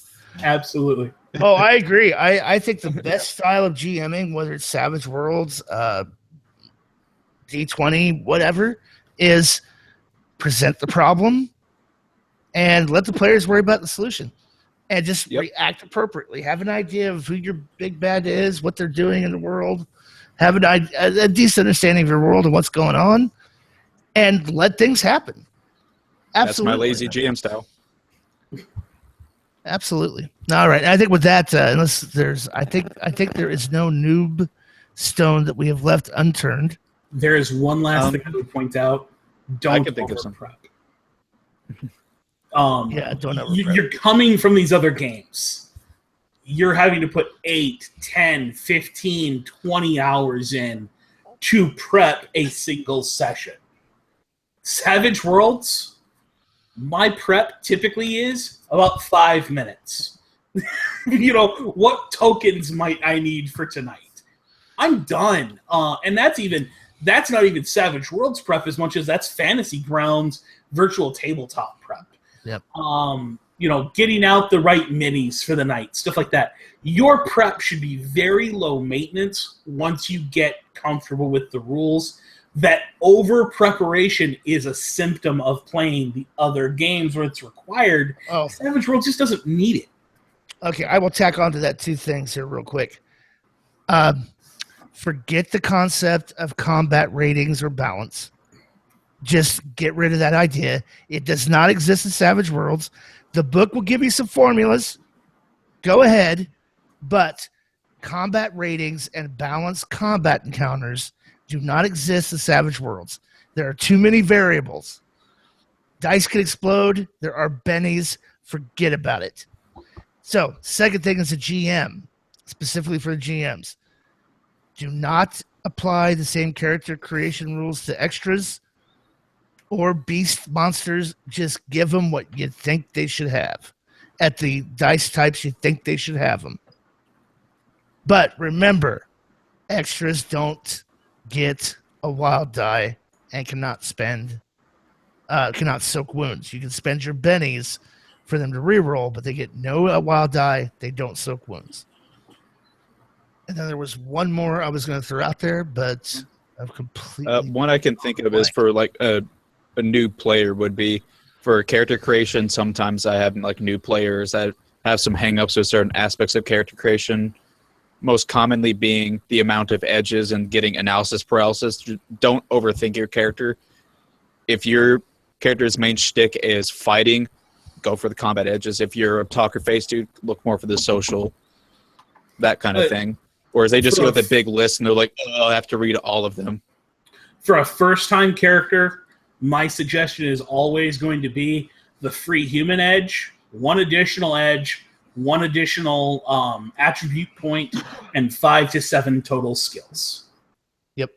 [SPEAKER 2] Absolutely.
[SPEAKER 1] Oh, I agree. I think the best style of GMing, whether it's Savage Worlds, D20, whatever, is present the problem and let the players worry about the solution. And just react appropriately. Have an idea of who your big bad is, what they're doing in the world. Have a decent understanding of your world and what's going on. And let things happen. Absolutely.
[SPEAKER 3] That's my lazy GM style.
[SPEAKER 1] Absolutely. All right. I think with that, unless there's, I think there is no noob stone that we have left unturned.
[SPEAKER 2] There is one last thing I would point out. Don't
[SPEAKER 3] can think of some.
[SPEAKER 2] overprep.
[SPEAKER 1] Don't overprep.
[SPEAKER 2] You're coming from these other games. You're having to put 8, 10, 15, 20 hours in to prep a single session. Savage Worlds, my prep typically is about 5 minutes. What tokens might I need for tonight? I'm done. And that's not even Savage Worlds prep as much as that's Fantasy Grounds virtual tabletop prep.
[SPEAKER 1] Yep.
[SPEAKER 2] Getting out the right minis for the night, stuff like that. Your prep should be very low maintenance once you get comfortable with the rules. that over preparation is a symptom of playing the other games where it's required.
[SPEAKER 1] Oh.
[SPEAKER 2] Savage Worlds just doesn't need it.
[SPEAKER 1] Okay, I will tack on to that 2 things here real quick. Forget the concept of combat ratings or balance. Just get rid of that idea. It does not exist in Savage Worlds. The book will give you some formulas. Go ahead. But combat ratings and balanced combat encounters do not exist in Savage Worlds. There are too many variables. Dice can explode. There are bennies. Forget about it. So, second thing is a GM, specifically for the GMs. Do not apply the same character creation rules to extras or beast monsters. Just give them what you think they should have at the dice types you think they should have them. But remember, extras don't get a wild die and cannot soak wounds. You can spend your bennies for them to reroll, but they get no wild die. They don't soak wounds. And then there was one more I was going to throw out there, but I've completely...
[SPEAKER 3] one I can think of is for like a new player would be for character creation. Sometimes I have like new players that have some hangups with certain aspects of character creation. Most commonly being the amount of edges and getting analysis paralysis. Don't overthink your character. If your character's main shtick is fighting, go for the combat edges. If you're a talker face dude, look more for the social, that kind of thing. Whereas they just go with a big list and they're like, oh, I have to read all of them.
[SPEAKER 2] For a first-time character, my suggestion is always going to be the free human edge, one additional edge, one additional attribute point, and 5 to 7 total skills.
[SPEAKER 1] Yep.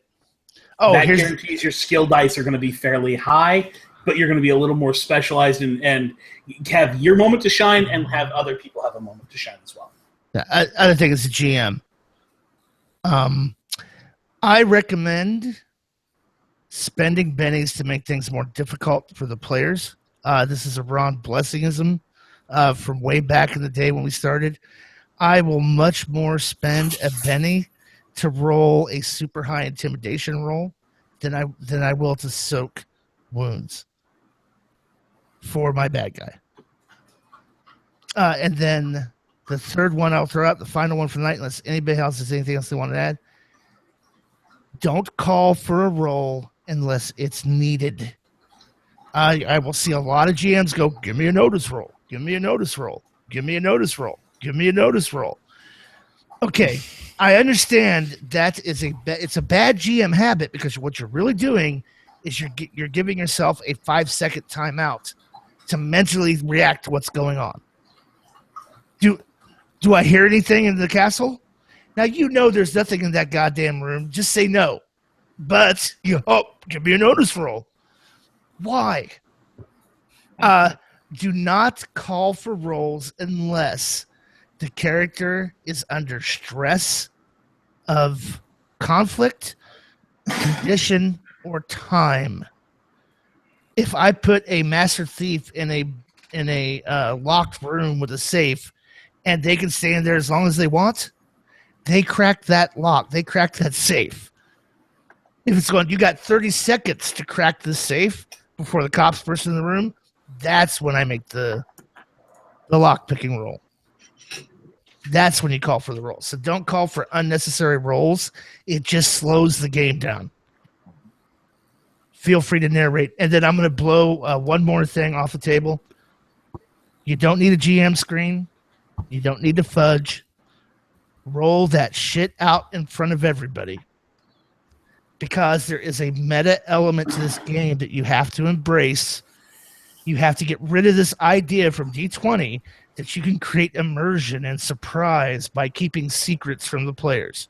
[SPEAKER 1] Oh,
[SPEAKER 2] that guarantees your skill dice are going to be fairly high, but you're going to be a little more specialized and have your moment to shine and have other people have a moment to shine as well.
[SPEAKER 1] I don't think it's a GM. I recommend spending bennies to make things more difficult for the players. This is a Ron Blessingism from way back in the day when we started. I will much more spend a benny to roll a super high intimidation roll than I will to soak wounds for my bad guy. And then the third one I'll throw out, the final one for the night, unless anybody else has anything else they want to add. Don't call for a roll unless it's needed. I will see a lot of GMs go, give me a notice roll, give me a notice roll, give me a notice roll, give me a notice roll. Okay, I understand that it's a bad GM habit because what you're really doing is you're giving yourself a 5-second timeout to mentally react to what's going on. Do I hear anything in the castle? Now, there's nothing in that goddamn room. Just say no. But, give me a notice roll. Why? Do not call for rolls unless the character is under stress of conflict, condition, or time. If I put a master thief in a locked room with a safe, and they can stay in there as long as they want, they crack that lock. They crack that safe. If it's going, you got 30 seconds to crack this safe before the cops burst in the room, that's when I make the lock-picking roll. That's when you call for the roll. So don't call for unnecessary rolls. It just slows the game down. Feel free to narrate. And then I'm going to blow one more thing off the table. You don't need a GM screen. You don't need to fudge. Roll that shit out in front of everybody. Because there is a meta element to this game that you have to embrace. You have to get rid of this idea from D20 that you can create immersion and surprise by keeping secrets from the players.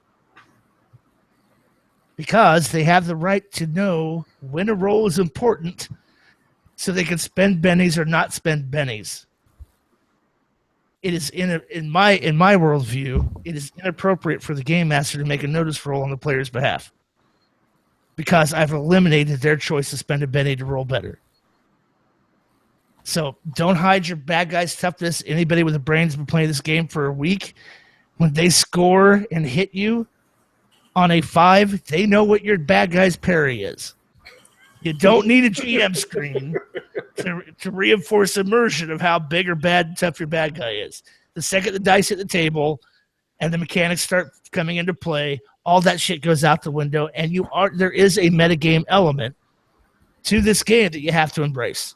[SPEAKER 1] Because they have the right to know when a roll is important so they can spend bennies or not spend bennies. It is in my worldview, it is inappropriate for the game master to make a notice roll on the player's behalf because I've eliminated their choice to spend a benny to roll better. So don't hide your bad guy's toughness. Anybody with a brain's been playing this game for a week. When they score and hit you, On a 5, they know what your bad guy's parry is. You don't need a GM screen to reinforce immersion of how big or bad and tough your bad guy is. The second the dice hit the table and the mechanics start coming into play, all that shit goes out the window, and there is a metagame element to this game that you have to embrace.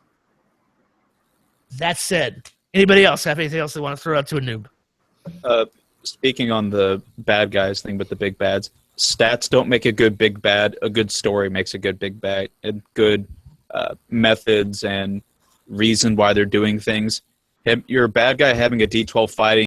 [SPEAKER 1] That said, anybody else have anything else they want to throw out to a noob?
[SPEAKER 3] Speaking on the bad guys thing with the big bads, stats don't make a good big bad. A good story makes a good big bad. And good methods and reason why they're doing things. Your bad guy having a D12 fighting